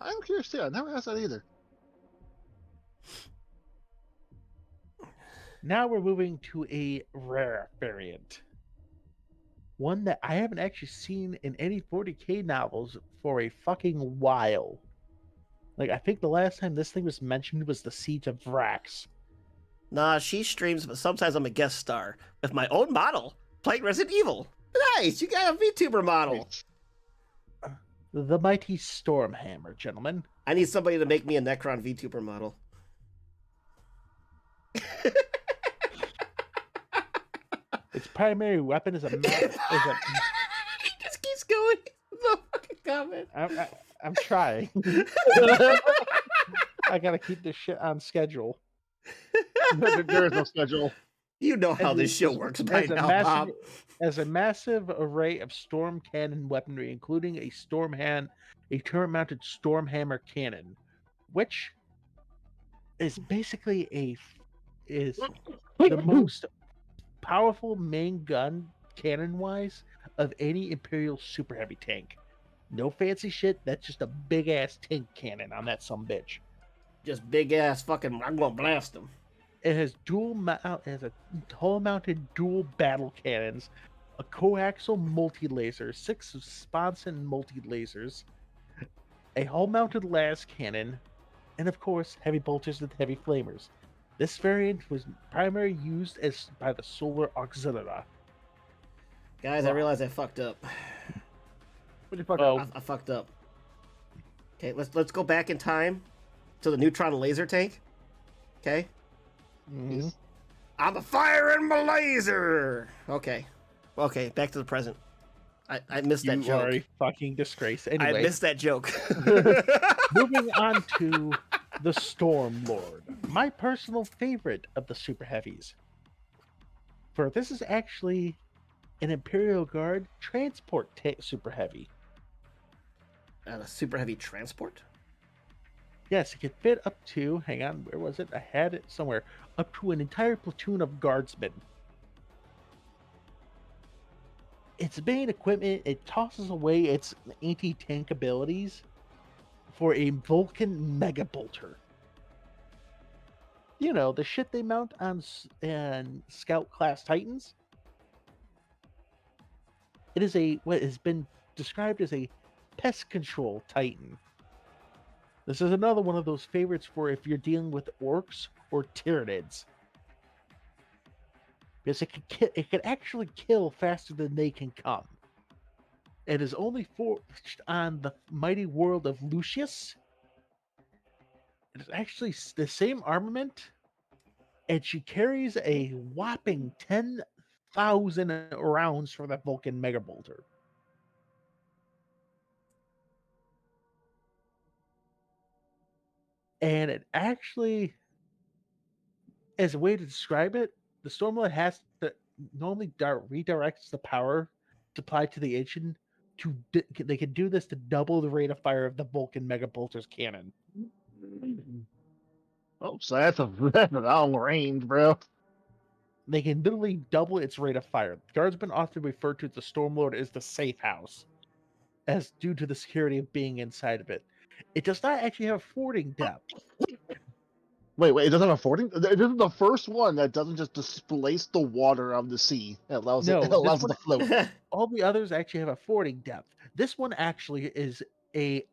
I'm curious too. I never asked that either. Now we're moving to a rare variant. One that I haven't actually seen in any 40k novels for a fucking while. Like, I think the last time this thing was mentioned was the Siege of Vrax. Nah, she streams, but sometimes I'm a guest star with my own model playing Resident Evil. Nice, you got a VTuber model. The mighty Stormhammer, gentlemen. I need somebody to make me a Necron VTuber model. Its primary weapon is a He just keeps going. No fucking comment. I'm trying. I gotta keep this shit on schedule. There is no schedule. You know how this show works by now, Bob. As a massive array of storm cannon weaponry, including a turret-mounted Stormhammer cannon, which is basically the most powerful main gun cannon-wise of any Imperial super heavy tank. No fancy shit. That's just a big ass tank cannon on that sumbitch. Just big ass fucking. I'm gonna blast them. It has a hull mounted dual battle cannons a coaxial multi-laser, 6 sponson multi-lasers, a hull-mounted las cannon, and of course, heavy bolters and heavy flamers. This variant was primarily used as by the Solar Auxiliary. Guys, I realize I fucked up. What the fuck? Oh, I fucked up. Okay, let's go back in time to the neutron laser tank. Okay. mhm. I'm a firing my laser. Okay. Okay, back to the present. I missed that You joke. are a fucking disgrace. I Anyway, missed that joke. moving on to the Storm Lord, my personal favorite of the Super Heavies. For this is actually an Imperial Guard transport Super Heavy. A super heavy transport? Yes, it could fit up to, hang on, where was it? I had it somewhere. Up to an entire platoon of guardsmen. Its main equipment, it tosses away its anti-tank abilities for a Vulcan Mega Bolter. You know, the shit they mount on Scout class Titans. It is what has been described as a pest control Titan. This is another one of those favorites for if you're dealing with orcs or Tyranids. Because it could actually kill faster than they can come. It is only forged on the mighty world of Lucius. It is actually the same armament, and she carries a whopping 10,000 rounds for that Vulcan Mega Bolter. And it actually, as a way to describe it, the Stormlord has to normally redirects the power supplied to the engine to they can do this to double the rate of fire of the Vulcan Mega Bolter's cannon. Oh, so that's a long range, bro. They can literally double its rate of fire. Guardsmen often refer to the Stormlord as the safe house, as due to the security of being inside of it. It does not actually have fording depth. Wait, it doesn't have a fording? This is the first one that doesn't just displace the water of the sea. It allows No, it allows this it to float. All the others actually have a fording depth. This one actually is a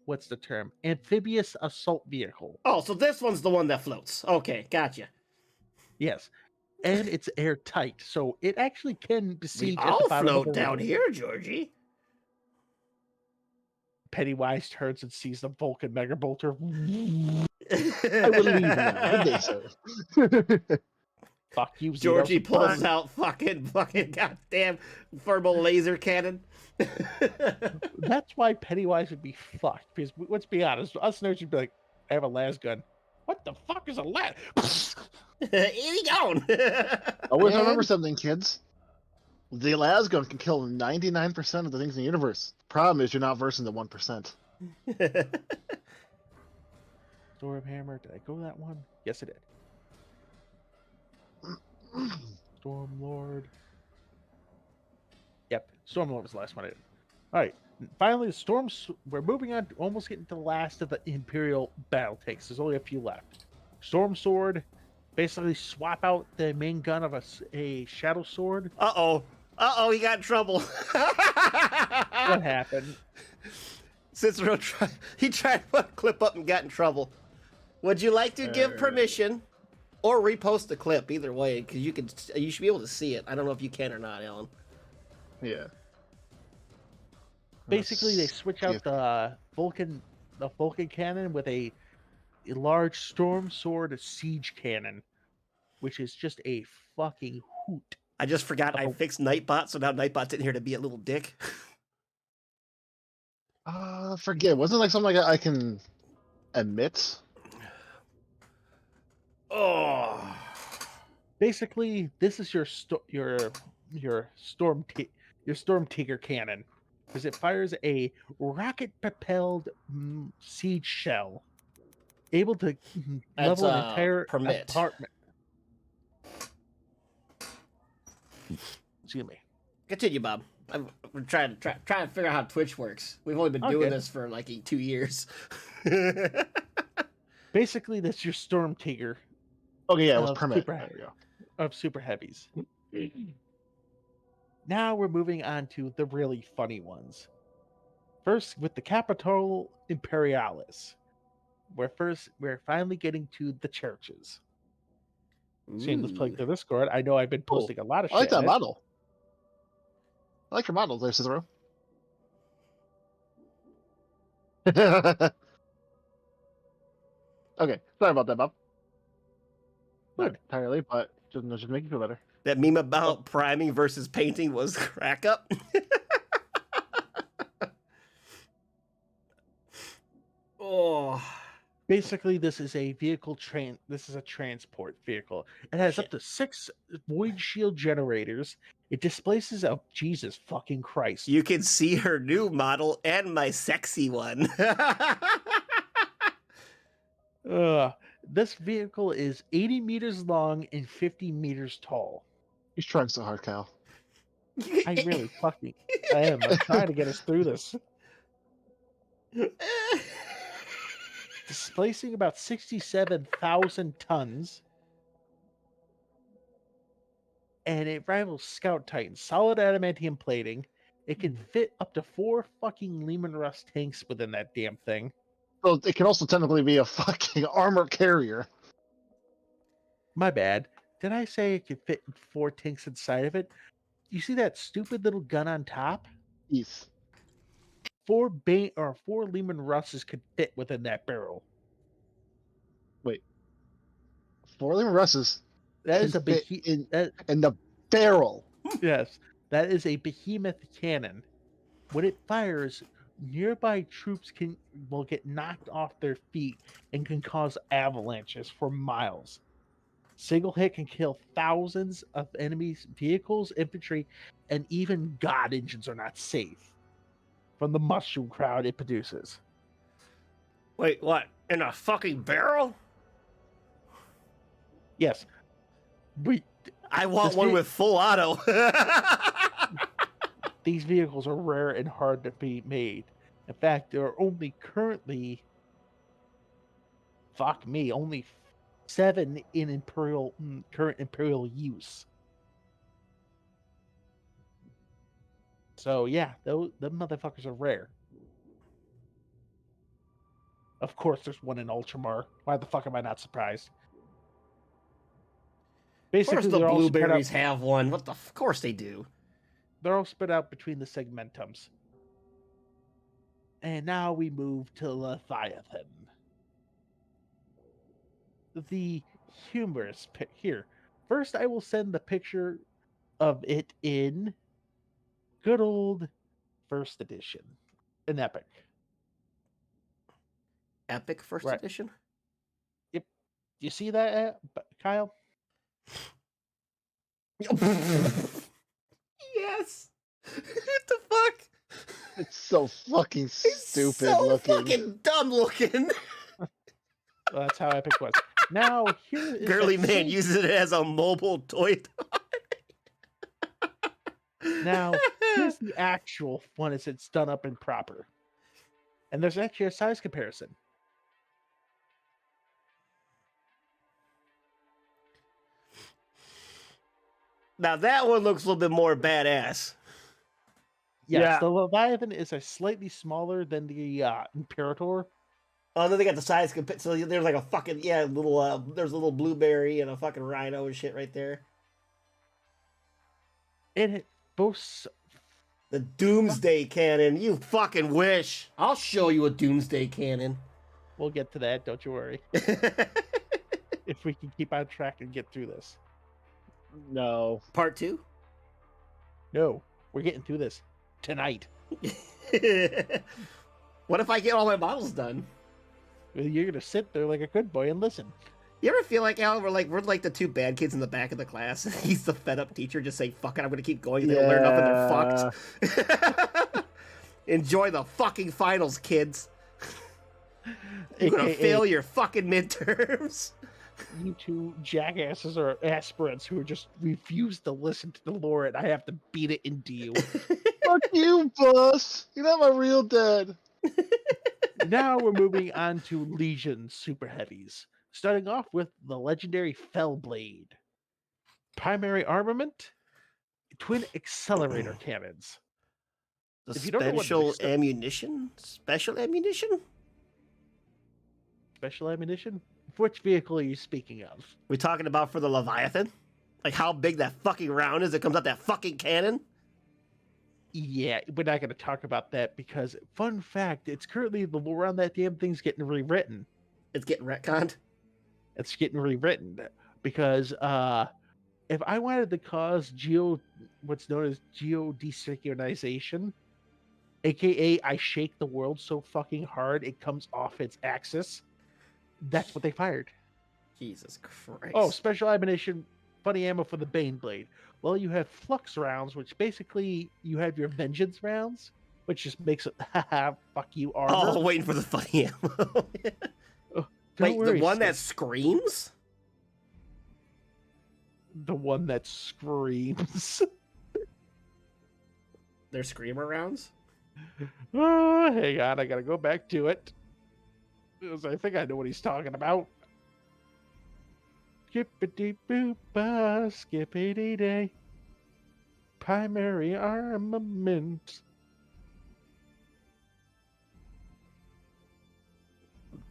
what's the term? Amphibious assault vehicle. Oh, so this one's the one that floats. Okay, gotcha. Yes. And it's airtight, so it actually can We besiege at all the bottom of float the down river. here, Georgie. Pennywise turns and sees the Vulcan Mega Bolter. I will leave now. Good day, sir. Fuck you, Georgie Xenos. pulls out fucking goddamn thermal laser cannon. That's why Pennywise would be fucked. Because let's be honest, us nerds would be like, I have a las gun. What the fuck is a las? He gone. Always remember And- something, kids. The lasgun can kill 99% of the things in the universe. The problem is you're not versed in the 1%. Storm Hammer. Did I go that one? Yes, I did. Storm Lord. Yep, Storm Lord was the last one I did. All right, finally, the Storms. We're moving on, almost getting to the last of the Imperial battle tanks. There's only a few left. Storm Sword, basically swap out the main gun of a Shadow Sword. Uh-oh, he got in trouble. What happened? Cicero he tried to put a clip up and got in trouble. Would you like to give permission or repost the clip? Either way, because you should be able to see it. I don't know if you can or not, Alan. Yeah. Basically, they Let's switch see out if- the Vulcan cannon with a large Storm Sword siege cannon, which is just a fucking hoot. I just forgot I fixed Nightbot, so now Nightbot's in here to be a little dick. Forget. Wasn't it like something like I can emit? Oh. Basically, this is your Storm Tiger cannon, because it fires a rocket-propelled siege shell, able to That's level an entire permit. apartment. Excuse me. Continue, Bob. We're trying to figure out how Twitch works. We've only been doing Okay. this for like 2 years. Basically, that's your Storm Tiger Okay, yeah, it was of permit. Super, There we go. of Super Heavies. Now we're moving on to the really funny ones. First, with the Capitol Imperialis. We're finally getting to the churches. Shameless plug Ooh. to Discord. I know I've been Cool. posting a lot of I like shit. that in it. model. I like your model there, Cicero. Okay, sorry about that, Bob. Not Good. entirely, but just make you feel better. That meme about priming versus painting was crack up. Oh. Basically, this is a transport vehicle. It has Shit. up to 6 void shield generators. It displaces Jesus fucking Christ. You can see her new model and my sexy one. This vehicle is 80 meters long and 50 meters tall. He's trying so hard, Kyle. I really fucking I am. I'm trying to get us through this. Displacing about 67,000 tons. And it rivals Scout Titan. Solid adamantium plating. It can fit up to 4 fucking Lehman Russ tanks within that damn thing. So it can also technically be a fucking armor carrier. My bad. Did I say it could fit 4 tanks inside of it? You see that stupid little gun on top? Yes. 4 Lehman Russes could fit within that barrel. Wait. 4 Lehman Russes That can is a fit big in the barrel. Yes, that is a behemoth cannon. When it fires, nearby troops will get knocked off their feet and can cause avalanches for miles. Single hit can kill thousands of enemies' vehicles, infantry, and even God engines are not safe from the mushroom crowd it produces. Wait, what? In a fucking barrel? Yes, I want one with full auto. these vehicles are rare and hard to be made. In fact, there are only currently, only 7 in current Imperial use. So yeah, those motherfuckers are rare. Of course, there's one in Ultramar. Why the fuck am I not surprised? Of course Basically, the they're all spread blueberries out. have one. Of course they do. They're all spread out between the segmentums. And now we move to Leviathan. The humorous here. First, I will send the picture of it in good old first edition, an epic. Epic first Right. edition? Yep. You see that, Kyle? Yes. What the fuck? It's so fucking stupid so looking. fucking dumb looking. Well, that's how epic was. Now here is Girly that man same- uses it as a mobile toy. Now here's the actual one as it's done up and proper. And there's actually a size comparison. Now that one looks a little bit more badass. Yes, Yeah. the Leviathan is a slightly smaller than the Imperator. Oh, then they got the size. So there's like a fucking little. There's a little blueberry and a fucking rhino and shit right there. And it boasts. The Doomsday Cannon. You fucking wish. I'll show you a Doomsday Cannon. We'll get to that. Don't you worry. If we can keep on track and get through this. No. Part 2? No, we're getting through this tonight. What if I get all my models done? You're gonna sit there like a good boy and listen. You ever feel like, Al, we're like the 2 bad kids in the back of the class? He's the fed up teacher just saying, fuck it, I'm gonna keep going. They don't learn nothing, they're fucked. Enjoy the fucking finals, kids. You're gonna fail your fucking midterms. You 2 jackasses are aspirants who just refuse to listen to the lore, and I have to beat it into you. Fuck you, boss. You're not my real dad. Now we're moving on to Legion Super Heavies. Starting off with the legendary Fellblade. Primary armament twin accelerator cannons. The If you don't know what special the- ammunition? Special ammunition? Special ammunition? Which vehicle are you speaking of? We talking about for the Leviathan? Like how big that fucking round is that comes out that fucking cannon? Yeah, we're not going to talk about that because, fun fact, it's currently the lore on that damn thing's getting rewritten. It's getting retconned. It's getting rewritten because if I wanted to cause what's known as geodesynchronization, aka I shake the world so fucking hard it comes off its axis, that's what they fired. Jesus Christ. Oh, special ammunition, funny ammo for the Bane Blade. Well, you have flux rounds, which basically you have your vengeance rounds, which just makes it haha, fuck you armor. Oh, waiting for the funny ammo. Wait, worry, the one Skip. that screams? The one that screams. They're screamer rounds? Oh, hang on, I gotta go back to it. Because I think I know what he's talking about. Skippity boop skippity day. Primary armament.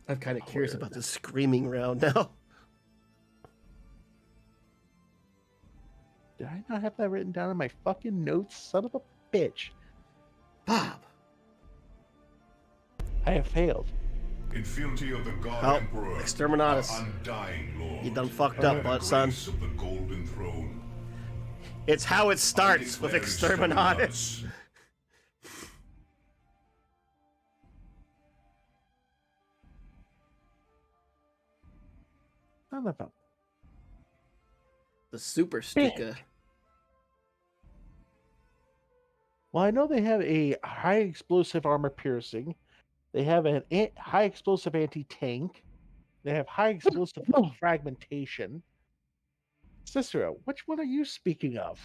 I'm kind of curious about the screaming round now. Did I not have that written down in my fucking notes? Son of a bitch. Bob. I have failed. In fealty of the God Oh, Emperor, Exterminatus. our undying Lord, You done fucked under up, the bud, son. grace of the Golden Throne, It's how it starts with declare Exterminatus. Son of a The super sticker. Well, I know they have a high explosive armor piercing. They have an high explosive anti-tank. They have high explosive fragmentation. Cicero, which one are you speaking of?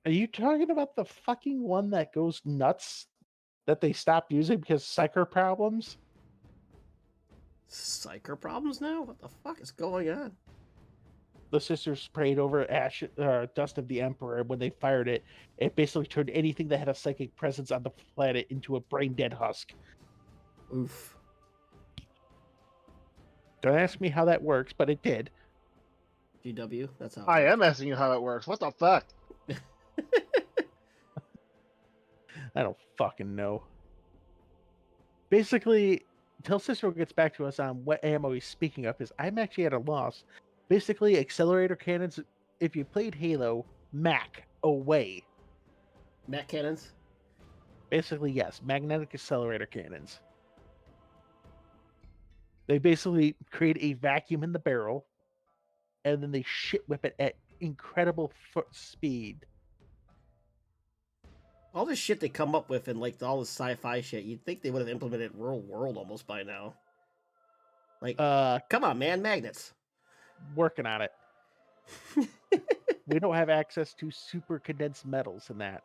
Are you talking about the fucking one that goes nuts that they stopped using because psycho problems? Psyker problems now? What the fuck is going on? The sisters sprayed over dust of the Emperor. When they fired it, it basically turned anything that had a psychic presence on the planet into a brain dead husk. Oof. Don't ask me how that works, but it did. GW, that's how. I am asking you how it works. What the fuck? I don't fucking know. Basically, until Cicero gets back to us on what ammo he's speaking of, is I'm actually at a loss. Basically, accelerator cannons, if you played Halo, Mac away. Mac cannons? Basically, yes, magnetic accelerator cannons. They basically create a vacuum in the barrel, and then they shit whip it at incredible foot speed. All this shit they come up with and like all this sci-fi shit, you'd think they would have implemented real world almost by now. Like, come on, man, magnets. Working on it. We don't have access to super condensed metals in that.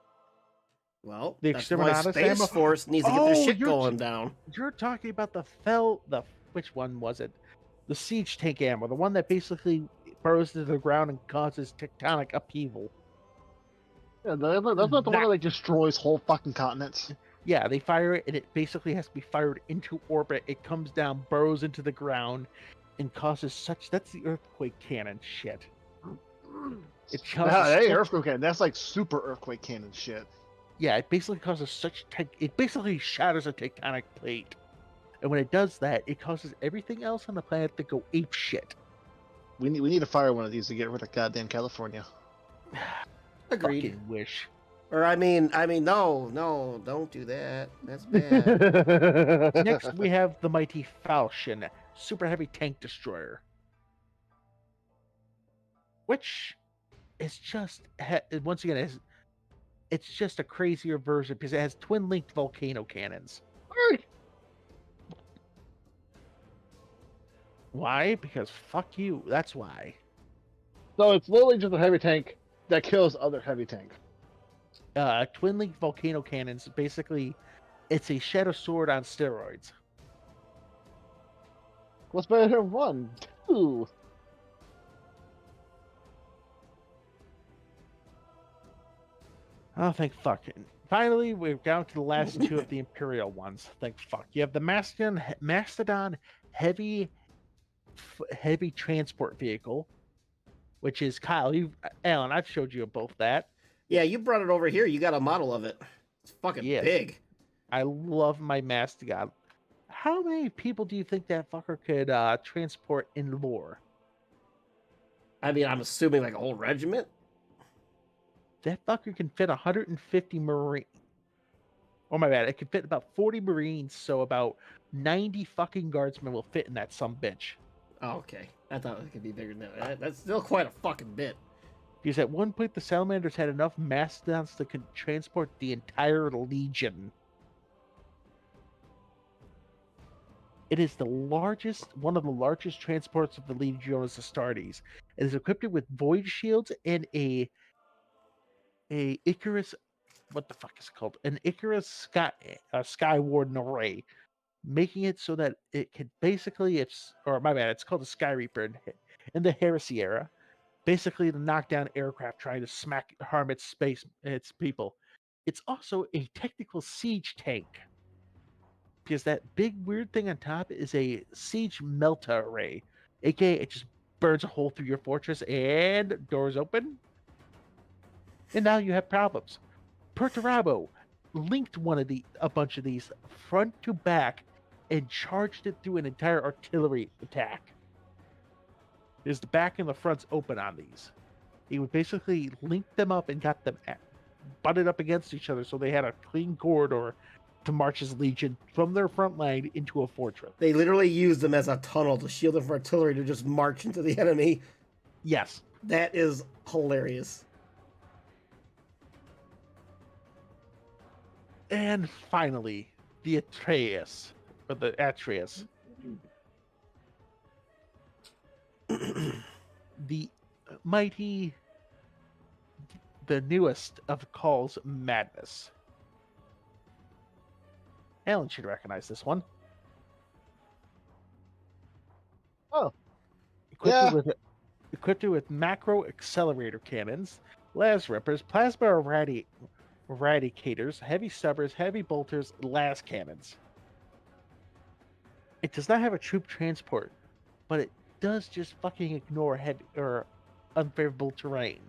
Well, The that's why Exterminatus Space ammo- Force needs to get their Oh, shit you're going down. You're talking about which one was it? The siege tank ammo, the one that basically burrows into the ground and causes tectonic upheaval. Yeah, that's not the one that like destroys whole fucking continents. Yeah, they fire it and it basically has to be fired into orbit. It comes down, burrows into the ground, and causes such. That's the earthquake cannon shit. It Yeah, causes that ain't such- earthquake cannon. That's like super earthquake cannon shit. Yeah, it basically causes it basically shatters a tectonic plate. And when it does that, it causes everything else on the planet to go ape shit. We need to fire one of these to get rid of goddamn California. Agreed. Fucking wish. Or I mean, no, don't do that. That's bad. Next, we have the mighty Falchion, super heavy tank destroyer, which is just once again it's just a crazier version because it has twin linked volcano cannons. Why? Because fuck you. That's why. So it's literally just a heavy tank that kills other heavy tanks. Twin linked volcano cannons. Basically, it's a shadow sword on steroids. What's better than 1? 2. Oh, thank fuck. And finally, we're down to the last two of the Imperial ones. Thank fuck. You have the Mastodon heavy transport vehicle, which is Kyle. Alan, I've showed you both that. Yeah, you brought it over here. You got a model of it. It's fucking Yes. big. I love my Mastodon. How many people do you think that fucker could transport in lore? I mean, I'm assuming like a whole regiment. That fucker can fit 150 Marine. Oh my bad, it can fit about 40 Marines, so about 90 fucking guardsmen will fit in that some bitch. Oh, okay. I thought it could be bigger than that. That's still quite a fucking bit. Because at one point the Salamanders had enough Mastodons to transport the entire Legion. It is one of the largest transports of the Legiones Astartes. It is equipped with void shields and a Icarus, what the fuck is it called? An Icarus Sky Warden array, making it so that it can basically, it's called a Sky Reaper in the Heresy era, basically to knock down aircraft trying to harm its people. It's also a technical siege tank, because that big weird thing on top is a siege melta array, aka it just burns a hole through your fortress and doors open, and now you have problems. Perturabo linked a bunch of these front to back and charged it through an entire artillery attack. Is the back and the front's open on these. He would basically link them up and got them butted up against each other so they had a clean corridor to march his legion from their front line into a fortress. They literally used them as a tunnel to shield them from artillery to just march into the enemy. Yes. That is hilarious. And finally, the Atreus. The mighty, the newest of Call's Madness. Alan should recognize this one. Oh. Equipped with macro accelerator cannons, las rippers, plasma eradicators, heavy stubbers, heavy bolters, las cannons. It does not have a troop transport, but it does just fucking ignore heavy or unfavorable terrain.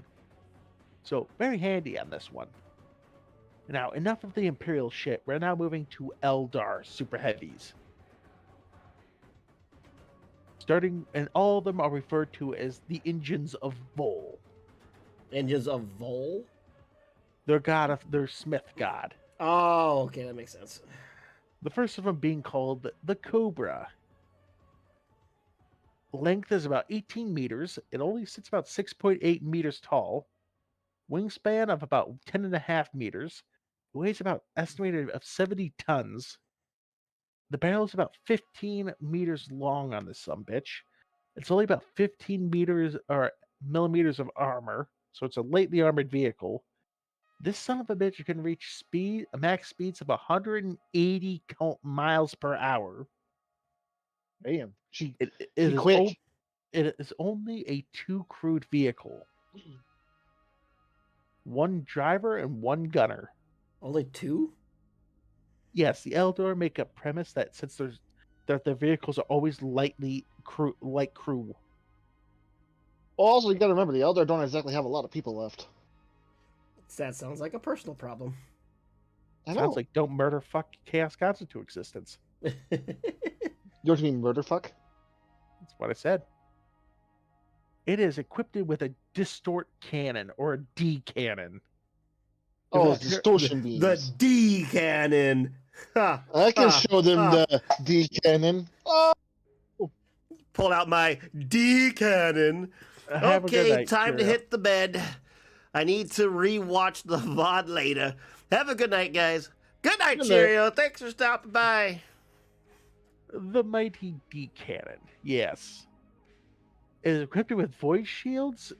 So very handy on this one. Now, enough of the Imperial shit. We're now moving to Eldar Super Heavies. And all of them are referred to as the Engines of Vol. Engines of Vol? Their Smith god. Oh, okay, that makes sense. The first of them being called the Cobra. Length is about 18 meters. It only sits about 6.8 meters tall. Wingspan of about 10.5 meters. It weighs about estimated of 70 tons. The barrel is about 15 meters long on this sumbitch. It's only about 15 meters or millimeters of armor, so it's a lightly armored vehicle. This son of a bitch can reach max speeds of 180 miles per hour. Damn. It quick. It is only a 2 crewed vehicle. 1 driver and 1 gunner. Only 2? Yes, the Eldar make a premise that since their vehicles are always light crew. Also, you gotta remember, the Eldar don't exactly have a lot of people left. That sounds like a personal problem. I know. Sounds like don't murder fuck chaos gods into existence. You know what you mean, murder fuck? That's what I said. It is equipped with a distort cannon or a D cannon. Oh, distortion beams. The D cannon. I can show them the D cannon. Oh! Pull out my D cannon. Okay, time to hit the bed. I need to rewatch the VOD later. Have a good night, guys. Good night, Cheerio. Thanks for stopping by. The mighty D cannon, yes. It is equipped with void shields.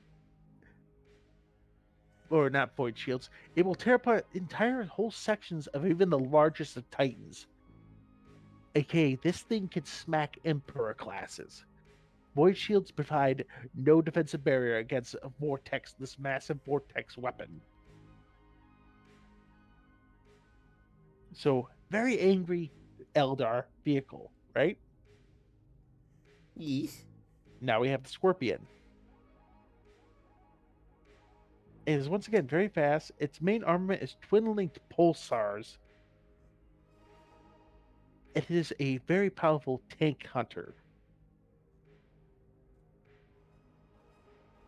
Or not void shields. It will tear apart entire whole sections of even the largest of Titans. aka this thing can smack Emperor classes. Void shields provide no defensive barrier against a vortex, this massive vortex weapon. So, very angry Eldar vehicle, right? Yes. Now we have the Scorpion. It is once again very fast. Its main armament is twin-linked pulsars. It is a very powerful tank hunter.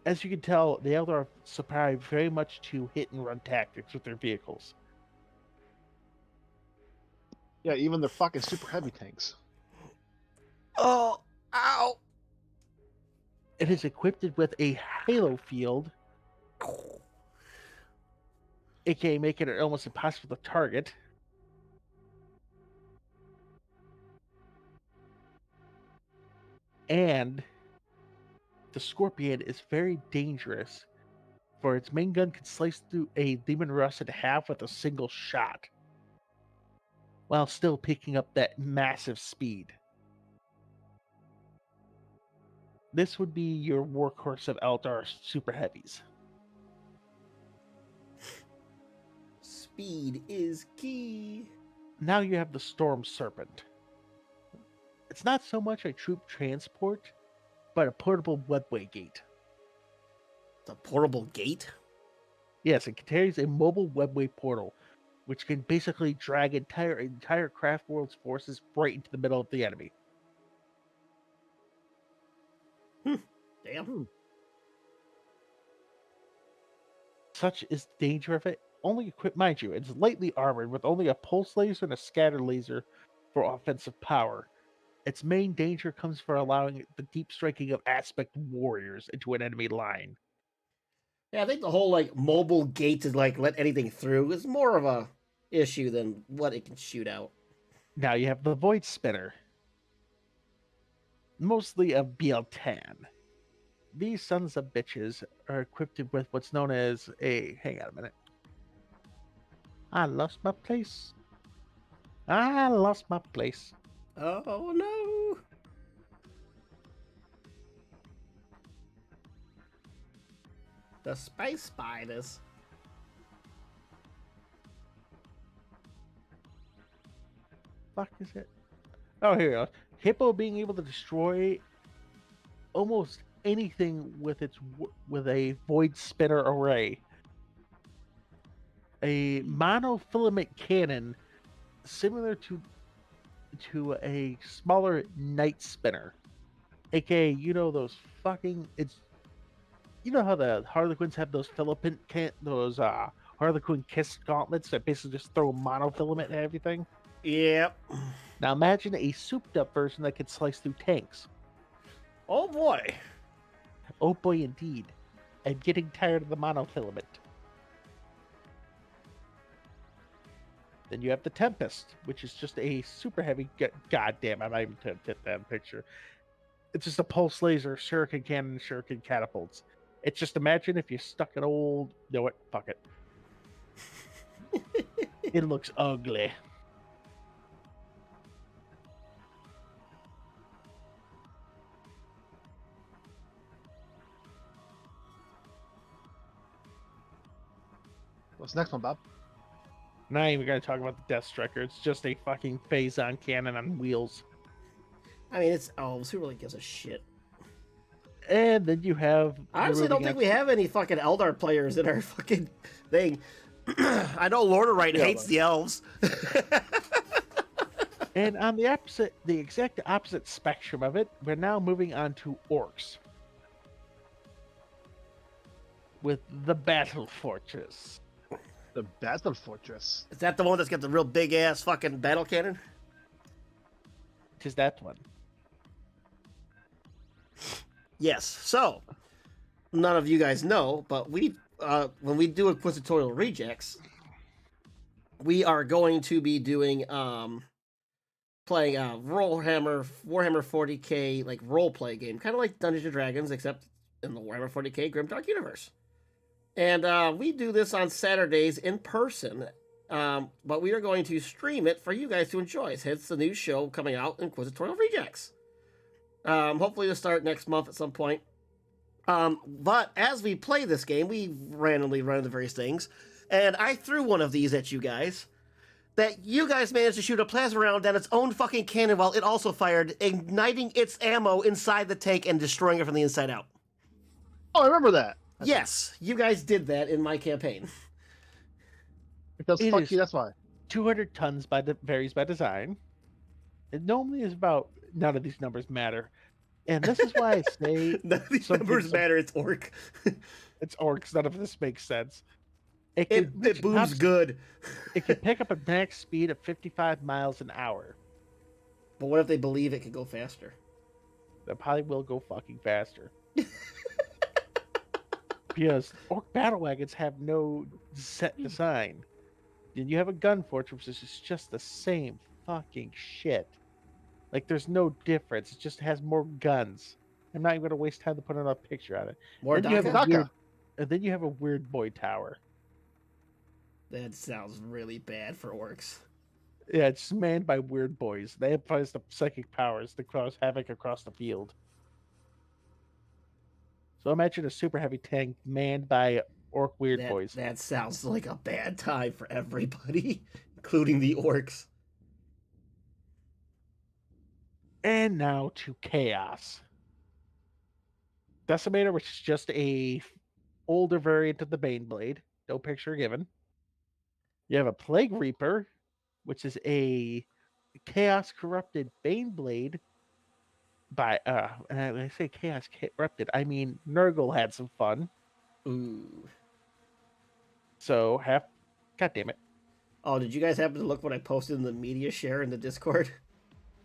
As you can tell, the Eldar subscribe very much to hit-and-run tactics with their vehicles. Yeah, even their fucking super heavy tanks. Oh, ow. It is equipped with a halo field, aka making it almost impossible to target. And the Scorpion is very dangerous, for its main gun can slice through a demon rust in half with a single shot, while still picking up that massive speed. This would be your workhorse of Eldar super heavies. Speed is key. Now you have the Storm Serpent. It's not so much a troop transport, but a portable webway gate. The portable gate? Yes, it carries a mobile webway portal, which can basically drag entire craft world's forces right into the middle of the enemy. Damn. Such is the danger of it. Only equipped, mind you, it's lightly armored with only a pulse laser and a scatter laser for offensive power. Its main danger comes from allowing the deep striking of aspect warriors into an enemy line. Yeah, I think the whole like mobile gate to like let anything through is more of a issue than what it can shoot out. Now you have the Void Spinner, mostly a BL-10. These sons of bitches are equipped with what's known as a... Hang on a minute. I lost my place. I lost my place. Oh no! The space spiders. Fuck is it? Oh, here we go. Hippo being able to destroy almost anything with with a void spinner array. A monofilament cannon similar to a smaller night spinner. AKA, you know those fucking you know how the Harlequins have those Harlequin kiss gauntlets that basically just throw monofilament and everything? Yep. Now imagine a souped up version that could slice through tanks. Oh boy. Oh boy, indeed. I'm getting tired of the monofilament. Then you have the Tempest, which is just a super heavy. Goddamn, I'm not even to get that picture. It's just a pulse laser, shuriken cannon, shuriken catapults. It's just imagine if you stuck an old. You know what? Fuck it. It looks ugly. What's the next one, Bob? Not even gonna talk about the Death Striker. It's just a fucking phase-on cannon on wheels. I mean, it's who really gives a shit? And then you have. I honestly don't think we have any fucking Eldar players in our fucking thing. I know Lorderite hates the elves. And on the exact opposite spectrum of it, we're now moving on to orcs. With the Battle Fortress. The Battle Fortress. Is that the one that's got the real big ass fucking battle cannon? Tis that one. Yes. So, none of you guys know, but when we do Inquisitorial Rejects, we are going to be doing playing a Warhammer 40k like role play game, kind of like Dungeons and Dragons, except in the Warhammer 40k Grimdark universe. And we do this on Saturdays in person But we are going to stream it for you guys to enjoy. It's the new show coming out, Inquisitorial Rejects. Hopefully it'll start next month at some point. But as we play this game, we randomly run into various things, and I threw one of these at you guys. That you guys managed to shoot a plasma round down its own fucking cannon while it also fired, igniting its ammo inside the tank and destroying it from the inside out. Oh, I remember that. Yes, you guys did that in my campaign. Because It fuck is- you, that's why. 200 tons varies by design. It normally is about, none of these numbers matter. And this is why I say None of these some numbers things- matter, it's orc. it's orcs. None of this makes sense. It It booms good. It can pick up a max speed of 55 miles an hour. But what if they believe it could go faster? That probably will go fucking faster. Because orc battle wagons have no set design. And you have a gun fortress, which is just the same fucking shit. Like, there's no difference. It just has more guns. I'm not even going to waste time to put another picture on it. More Then you have a DACA? weird, and then you have a weird boy tower. That sounds really bad for orcs. Yeah, it's manned by weird boys. They have the psychic powers to cause havoc across the field. So imagine a super heavy tank manned by orc weird boys. That sounds like a bad time for everybody, including the orcs. And now to Chaos. Decimator, which is just a older variant of the Baneblade. No picture given. You have a Plague Reaper, which is a Chaos corrupted Baneblade by and when I say Chaos corrupted, I mean Nurgle had some fun. Ooh. So God damn it. Oh, did you guys happen to look what I posted in the media share in the Discord?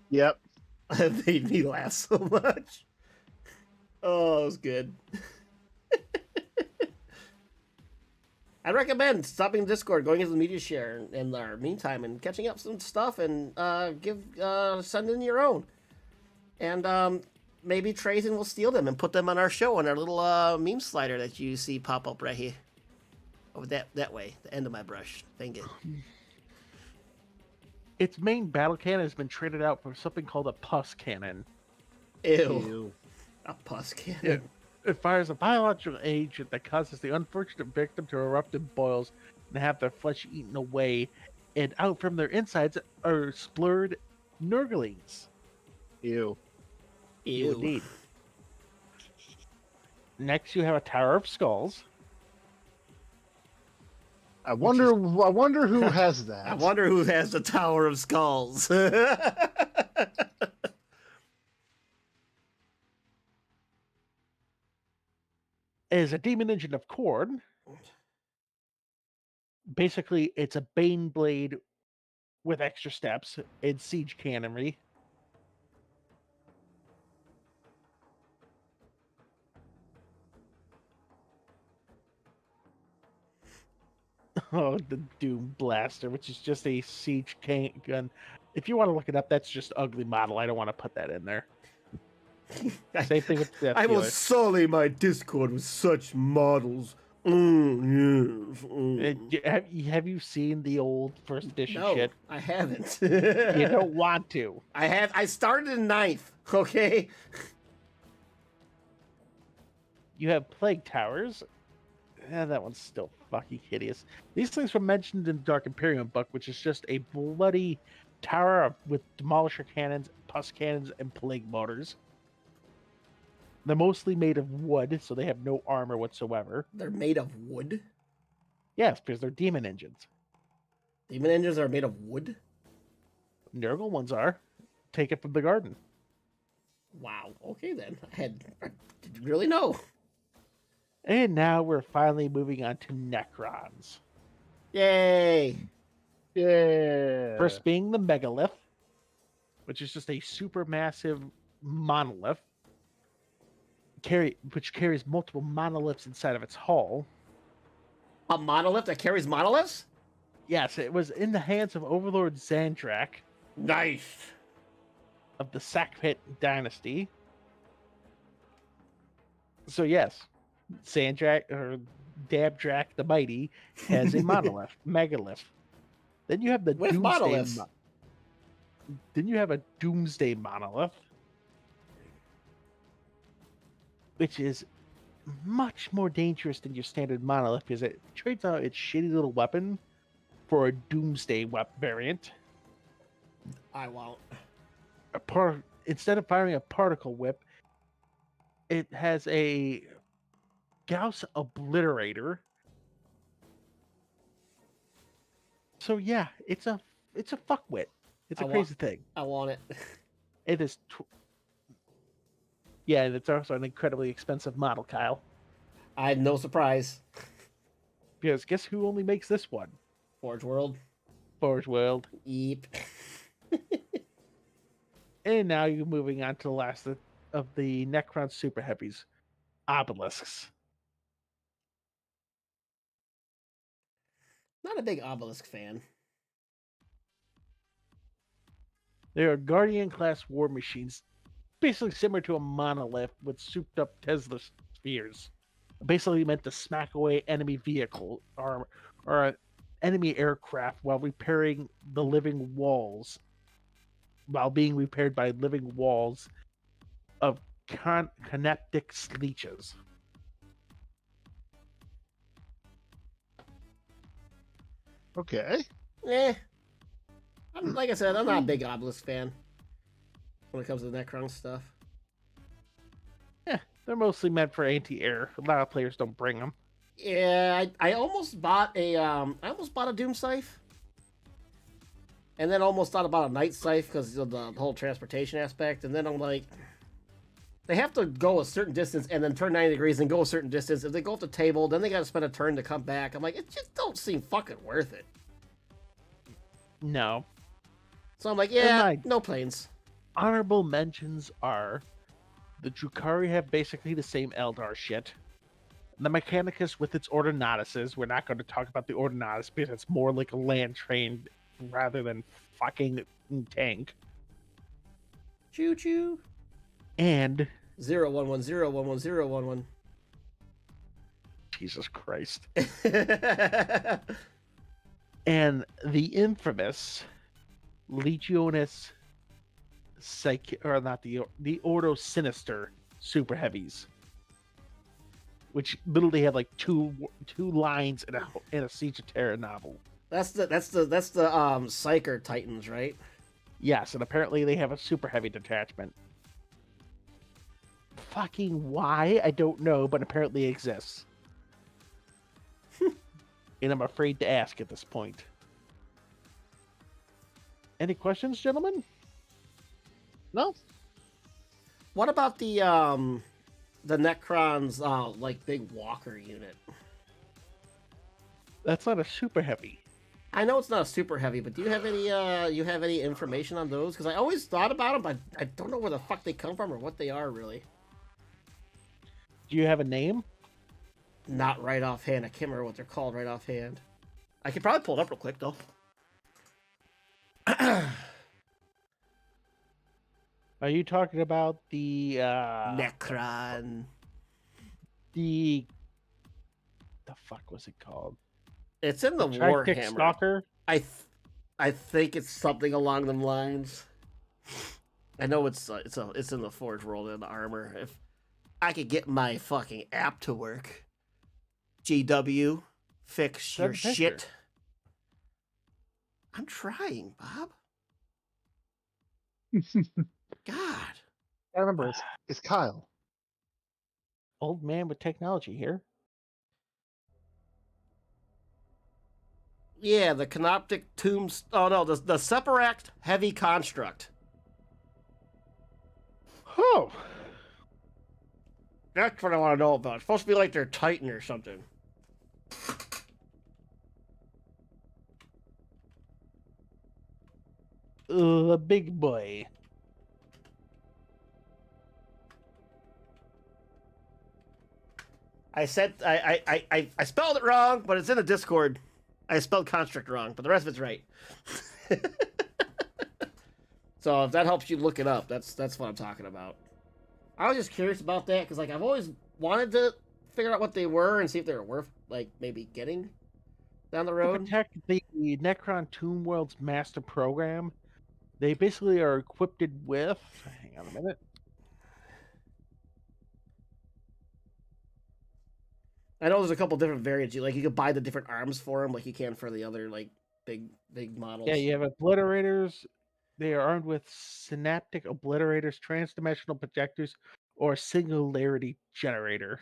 Yep. It made me laugh so much. Oh, it was good. I recommend stopping Discord, going into the media share in our meantime, and catching up some stuff, and send in your own. And maybe Trazen will steal them and put them on our show on our little meme slider that you see pop up right here. Over that way, the end of my brush. Thank you. Its main battle cannon has been traded out for something called a pus cannon. Ew. A pus cannon. It fires a biological agent that causes the unfortunate victim to erupt in boils and have their flesh eaten away, and out from their insides are splurred Nurglings. Ew. Ew. Indeed. Next, you have a Tower of Skulls. I wonder who has that. I wonder who has the Tower of Skulls. Is a demon engine of Khorne. Basically, it's a Bane blade with extra steps and siege cannonry. Oh, the Doom Blaster, which is just a siege gun. If you want to look it up, that's just ugly model. I don't want to put that in there. Same thing with Death I will Dealer. sully my Discord with such models. Yes. Have you seen the old first edition No, shit? I haven't. You don't want to. I started in 9th, okay? You have Plague Towers. That one's still fucking hideous. These things were mentioned in the Dark Imperium book, which is just a bloody tower with demolisher cannons, pus cannons, and plague mortars. They're mostly made of wood, so they have no armor whatsoever. They're made of wood? Yes, because they're demon engines. Demon engines are made of wood? Nurgle ones are. Take it from the garden. Wow, okay then. I didn't really know. And now we're finally moving on to Necrons. Yay! Yeah. First being the Megalith, which is just a supermassive monolith, which carries multiple monoliths inside of its hull. A monolith that carries monoliths? Yes, it was in the hands of Overlord Xandrak Nice. of the Sackpit dynasty. So yes, Xandrak or Dabdrak the Mighty has a monolith, megalith. Then you have the With Doomsday. monoliths. Then you have a Doomsday monolith, which is much more dangerous than your standard monolith because it trades out its shitty little weapon for a Doomsday variant. I won't. Instead of firing a particle whip, it has a Gauss obliterator. So yeah, it's a fuckwit. It's a crazy thing. I want it. It is. Yeah, and it's also an incredibly expensive model, Kyle. I had no surprise. Because guess who only makes this one? Forge World. Forge World. Yeep. And now you're moving on to the last of the Necron Super Heavies, Obelisks. Not a big obelisk fan. They are Guardian-class war machines, basically similar to a monolith with souped-up Tesla spheres. Basically meant to smack away enemy vehicle or enemy aircraft while repairing the living walls, while being repaired by living walls of connectic leeches. Okay. Like I said, I'm not a big obelisk fan when it comes to Necron stuff. Yeah, they're mostly meant for anti-air. A lot of players don't bring them. Yeah, I almost bought a Doom Scythe, and then almost thought about a Night Scythe because of the whole transportation aspect. And then I'm like, they have to go a certain distance and then turn 90 degrees and go a certain distance. If they go off the table, then they got to spend a turn to come back. I'm like, it just don't seem fucking worth it. No. So I'm like, yeah, no planes. Honorable mentions are the Drukhari have basically the same Eldar shit. The Mechanicus with its Ordonatuses. We're not going to talk about the Ordonnatus because it's more like a land train rather than fucking tank. Choo choo. And 011011011. Jesus Christ. And the infamous Legionis the Ordo Sinister Super Heavies, which literally have like two lines in a Siege of Terra novel. That's the Psyker Titans, right? Yes, and apparently they have a super heavy detachment. Fucking why? I don't know, but apparently it exists. And I'm afraid to ask at this point. Any questions, gentlemen? No. What about the Necron's like big walker unit? That's not a super heavy. I know it's not a super heavy, but do you have any information on those? Because I always thought about them, but I don't know where the fuck they come from or what they are really. Do you have a name? Not right offhand. I can't remember what they're called right offhand. I could probably pull it up real quick though. Are you talking about the Necron? The fuck was it called? It's in the Tritic Warhammer. Stalker? I think it's something along them lines. I know it's in the Forge World in the armor. If I could get my fucking app to work, GW, fix your shit. I'm trying, Bob. God. I remember it's Kyle. Old man with technology here. Yeah, the Canoptic Tombs. Oh no, the Separact Heavy Construct. Oh. That's what I want to know about. It's supposed to be like their Titan or something. Big boy. I said I spelled it wrong, but it's in the Discord. I spelled construct wrong, but the rest of it's right. So if that helps you look it up, that's what I'm talking about. I was just curious about that because like I've always wanted to figure out what they were and see if they were worth like maybe getting. down the To road? protect the Necron Tomb World's master program, they basically are equipped with. Hang on a minute. I know there's a couple different variants. Like you could buy the different arms for them, like you can for the other like big models. Yeah, you have obliterators. They are armed with synaptic obliterators, transdimensional projectors, or singularity generator,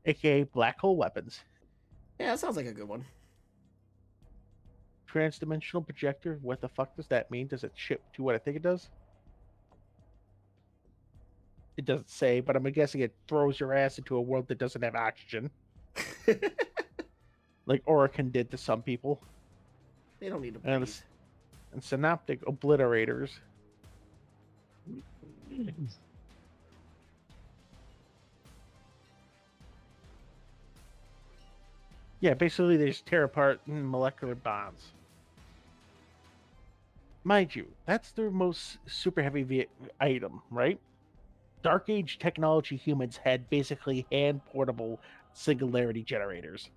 aka black hole weapons. Yeah, that sounds like a good one. Transdimensional projector. What the fuck does that mean? Does it ship to what I think it does? It doesn't say, but I'm guessing it throws your ass into a world that doesn't have oxygen, like Orican did to some people. They don't need to And, breathe. and synaptic obliterators. Yeah, basically they just tear apart molecular bonds. Mind you, that's their most super heavy item, right? Dark Age technology humans had basically hand portable singularity generators.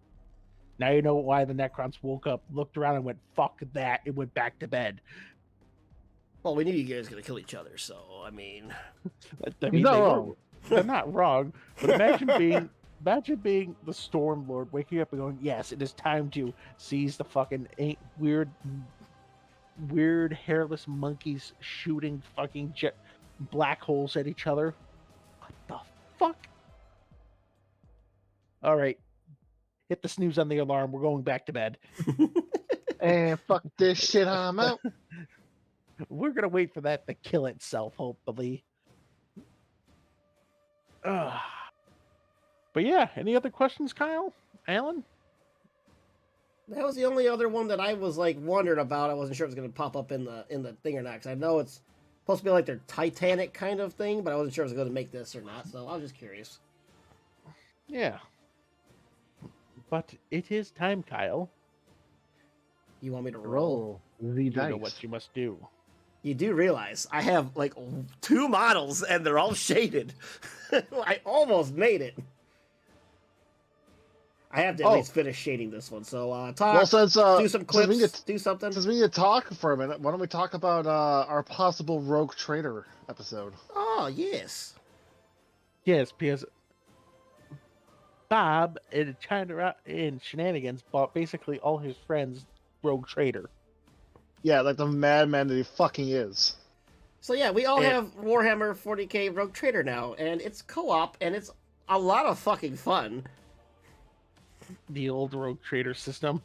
Now you know why the Necrons woke up, looked around, and went, fuck that, and went back to bed. Well, we knew you guys were gonna kill each other, so I mean, I He's not they wrong. they're not wrong, but imagine being the Storm Lord, waking up and going, yes, it is time to seize the fucking weird hairless monkeys shooting fucking black holes at each other. What the fuck? All right, hit the snooze on the alarm. We're going back to bed. And fuck this shit, I'm out. We're gonna wait for that to kill itself, hopefully. But yeah, any other questions, Kyle? Alan? that was the only other one that I was like wondering about. I wasn't sure it was gonna pop up in the thing or not, because I know it's supposed to be like their Titanic kind of thing, but I wasn't sure it was gonna make this or not. So I was just curious. Yeah. But it is time, Kyle. You want me to roll? Roll the You dice. know what you must do. You do realize I have like 2 models and they're all shaded. I almost made it. I have to at least finish shading this one. So talk. Well, since do some since we clips. get- Do something. Since we need to talk for a minute, why don't we talk about our possible Rogue Trader episode? Oh yes. Yes, because Bob in China in Shenanigans bought basically all his friends Rogue Trader. Yeah, like the madman that he fucking is. So yeah, we all Yeah. have Warhammer 40k Rogue Trader now, and it's co-op, and it's a lot of fucking fun. The old Rogue Trader system.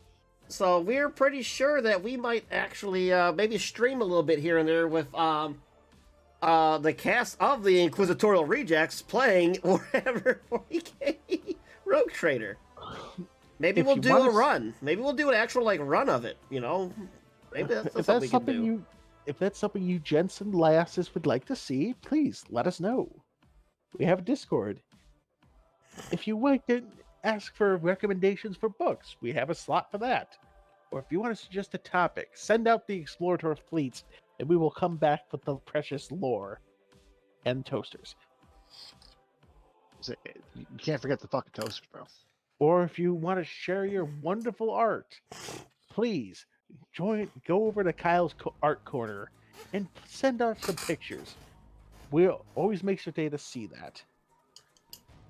So we're pretty sure that we might actually maybe stream a little bit here and there with the cast of the Inquisitorial Rejects playing Warhammer 40k Rogue Trader. Maybe If we'll you do wanna a run. Maybe we'll do an actual like run of it. You know, maybe that's If something that's we can do. if that's something you gents and lasses would like to see, please let us know. We have a Discord. If you like to ask for recommendations for books, we have a slot for that. Or if you want to suggest a topic, send out the Explorator fleets, and we will come back with the precious lore and toasters. So, you can't forget the fucking toasters, bro. Or if you want to share your wonderful art, please go over to Kyle's art corner and send us some pictures. We'll always make sure to see that.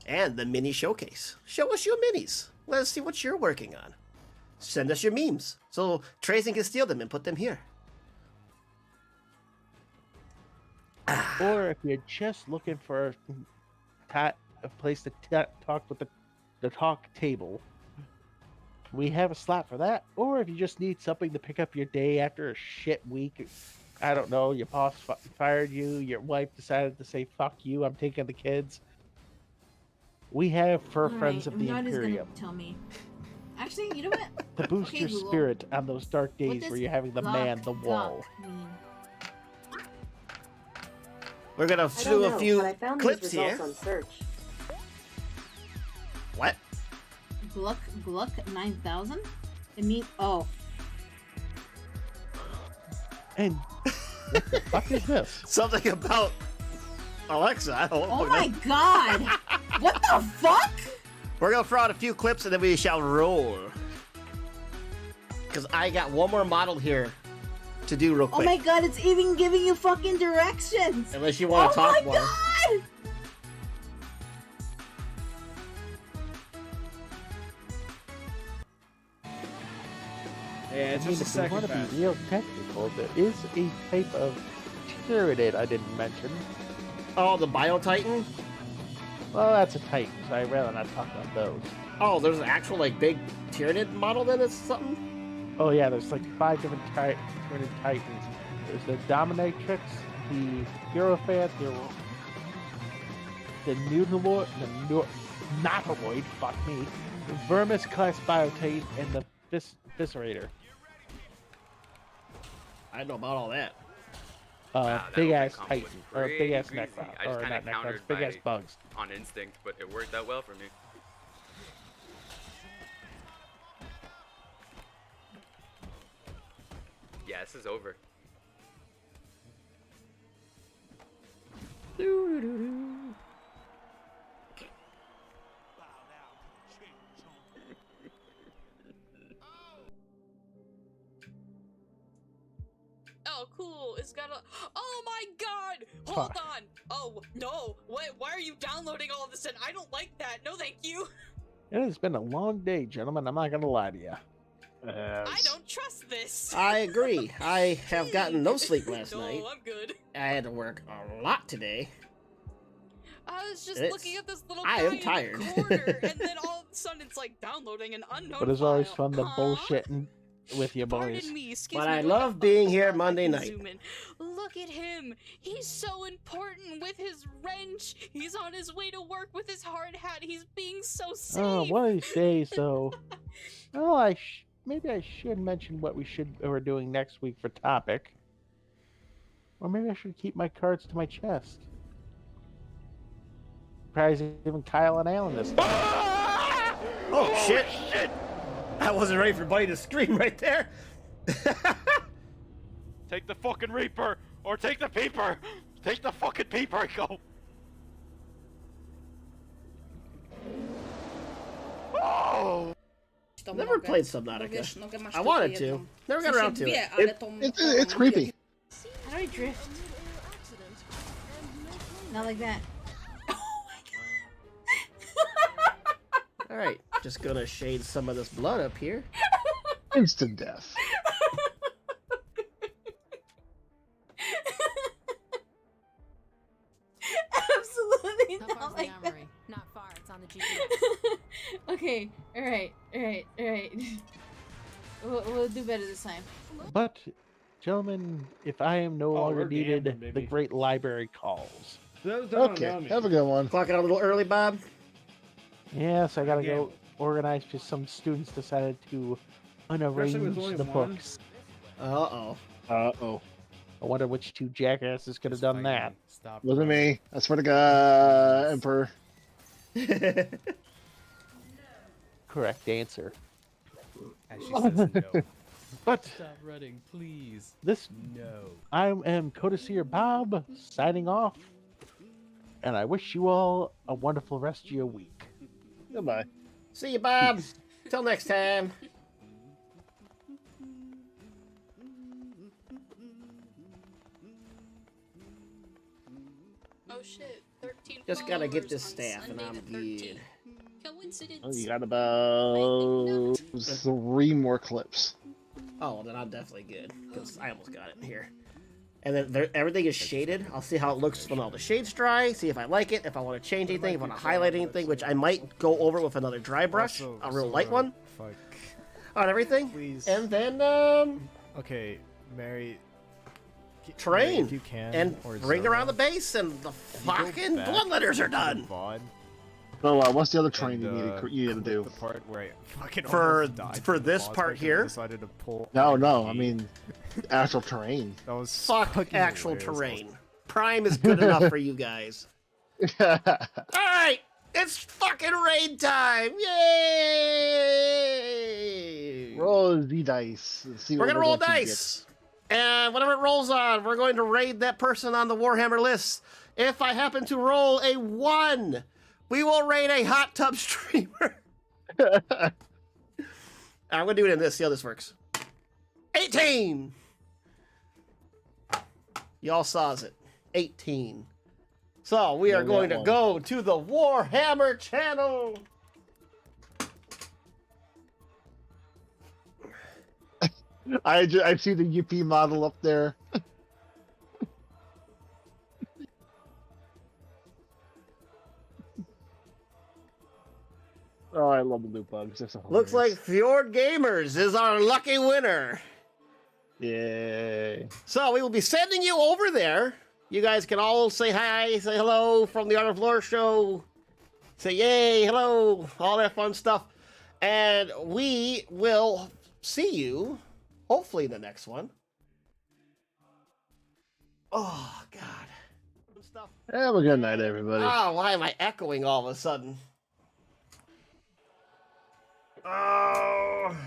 And the mini showcase. Show us your minis. Let us see what you're working on. Send us your memes so Trazen can steal them and put them here. Or if you're just looking for a place to talk with the talk table, we have a slot for that. Or if you just need something to pick up your day after a shit week, I don't know, your boss fired you, your wife decided to say, fuck you, I'm taking the kids. We have for Friends of the God is Imperium gonna tell me. Actually, you know what? to boost Okay, your Google. spirit on those dark What days does where you're having the man, the wall. duck mean? We're gonna I don't do know, a few but I found clips these here. results on search. What? Gluck 9000? It means And what the fuck is this? Something about Alexa. I don't know. Oh my god! What the fuck? We're gonna throw out a few clips and then we shall roll. because I got one more model here to do real Oh quick. my god, it's even giving you fucking directions! Unless you want to Oh talk my more. god! Yeah, it's I mean, just a if we second want to pass. be real technical, there is a type of Tyranid I didn't mention. Oh, the Bio Titan? Well, that's a Titan, so I'd rather not talk about those. Oh, there's an actual like big Tyranid model then? It's something? Oh yeah, there's like 5 different Tyranid Titans. There's the Dominatrix, the Hierophant, the Nudaloid, Nautiloid, fuck me, the Vermis class Biotitan, and the Viscerator. I know about all that. Wow, that Big opening ass combo Titan, was or pretty big ass greasy. Necron, I just or kinda not Necrons, countered big ass by- bugs. on instinct, but it worked out well for me. Yeah, this is over. Oh, cool. It's got a. Oh my god! Hold Fuck. on! Oh, no! Why are you downloading all of this? And I don't like that. No, thank you. It has been a long day, gentlemen. I'm not gonna lie to you. I don't trust this. I agree. I have gotten no sleep last no, night. I'm good. I had to work a lot today. I was just It's- looking at this little I guy am in tired. the corner, and then all of a sudden it's like downloading an unknown But it's always file. fun to Huh? bullshitting with you boys. Pardon me, excuse But me. I do love have being a- here I Monday can night. zoom in. Look at him. He's so important with his wrench. He's on his way to work with his hard hat. He's being so safe. Oh, one of these days, though. Well, maybe I should mention what we're doing next week for topic. Or maybe I should keep my cards to my chest. Probably even Kyle and Alan this time. Oh, shit! I wasn't ready for Buddy to scream right there. Take the fucking Reaper, or take the Peeper! Take the fucking Peeper and go! Oh! To Never mogę, played bo Subnautica. wiesz, nogę masz I tylko wanted to. jedną. Never W got sensie around to dwie, it. ale tą It's creepy. How do I drift? Not like that. All right, just gonna shade some of this blood up here. Instant death. Absolutely How not far's the like that. armory? Not far. It's on the GPS. Okay, alright. We'll do better this time. But, gentlemen, if I am no longer we're needed, gambling, the baby. great library calls. Those don't Okay, know me. have a good one. Clocking out a little early, Bob. Yes, I gotta Yeah. go organize because some students decided to Especially with unarrange only the one. books. Uh-oh. Uh-oh. I wonder which two jackasses could have done that. Stop. Wasn't me. I swear to God, Emperor. Correct answer. As she says no. But Stop running, please. this, No. I am Codicea Bob, signing off. And I wish you all a wonderful rest of your week. Goodbye. See you, Bob. Till next time. Oh shit, 13 Just gotta get followers this on staff and Sunday I'm the good. 13th. Coincidence? Oh, you got about 3 more clips. Oh, well, then I'm definitely good, because I almost got it here. And then everything is shaded. I'll see how it looks when all the shades dry, see if I like it, if I want to change anything, if I want to highlight anything, which I might go over with another dry brush, a real light one, Fuck. on everything. Please. And then, Okay, Mary. terrain, if you can, and or bring Zoro, around the base, and the you go fucking back bloodletters are to the done. VOD So, what's the other train and, you need to do? The part where I fucking For- almost died for to the this boss part fight 'cause I here? decided to pull. No, RPG. I mean, actual terrain. That was Fuck fucking actual hilarious. terrain. Prime is good enough for you guys. Alright, it's fucking raid time! Yay! Roll the dice. And see We're what gonna roll lucky you get. dice. And whatever it rolls on, we're going to raid that person on the Warhammer list. If I happen to roll a 1, we will raid a hot tub streamer. I'm gonna do it in this, see how this works. 18. Y'all saw it. 18. So we are Yeah, going that to one. go to the Warhammer channel. I see the UP model up there. Oh, I love the loot bugs. They're so Looks like hilarious. Fjord Gamers is our lucky winner. Yay. So we will be sending you over there. You guys can all say hi, say hello from the Art of Lore Show. Say yay, hello, all that fun stuff. And we will see you, hopefully, in the next one. Oh, God. Stuff. Have a good night, everybody. Oh, why am I echoing all of a sudden? Oh.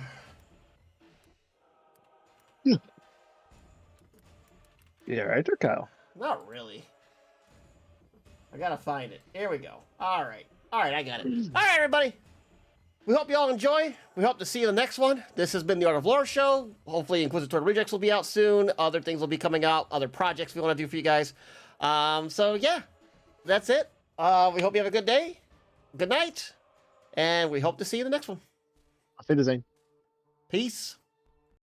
Yeah, right there, Kyle. Not really. I gotta find it. Here we go. All right, I got it. All right, everybody. We hope you all enjoy. We hope to see you in the next one. This has been the Art of Lore Show. Hopefully, Inquisitorial Rejects will be out soon. Other things will be coming out. Other projects we want to do for you guys. So yeah, that's it. We hope you have a good day, good night, and we hope to see you in the next one. Auf Wiedersehen. Peace.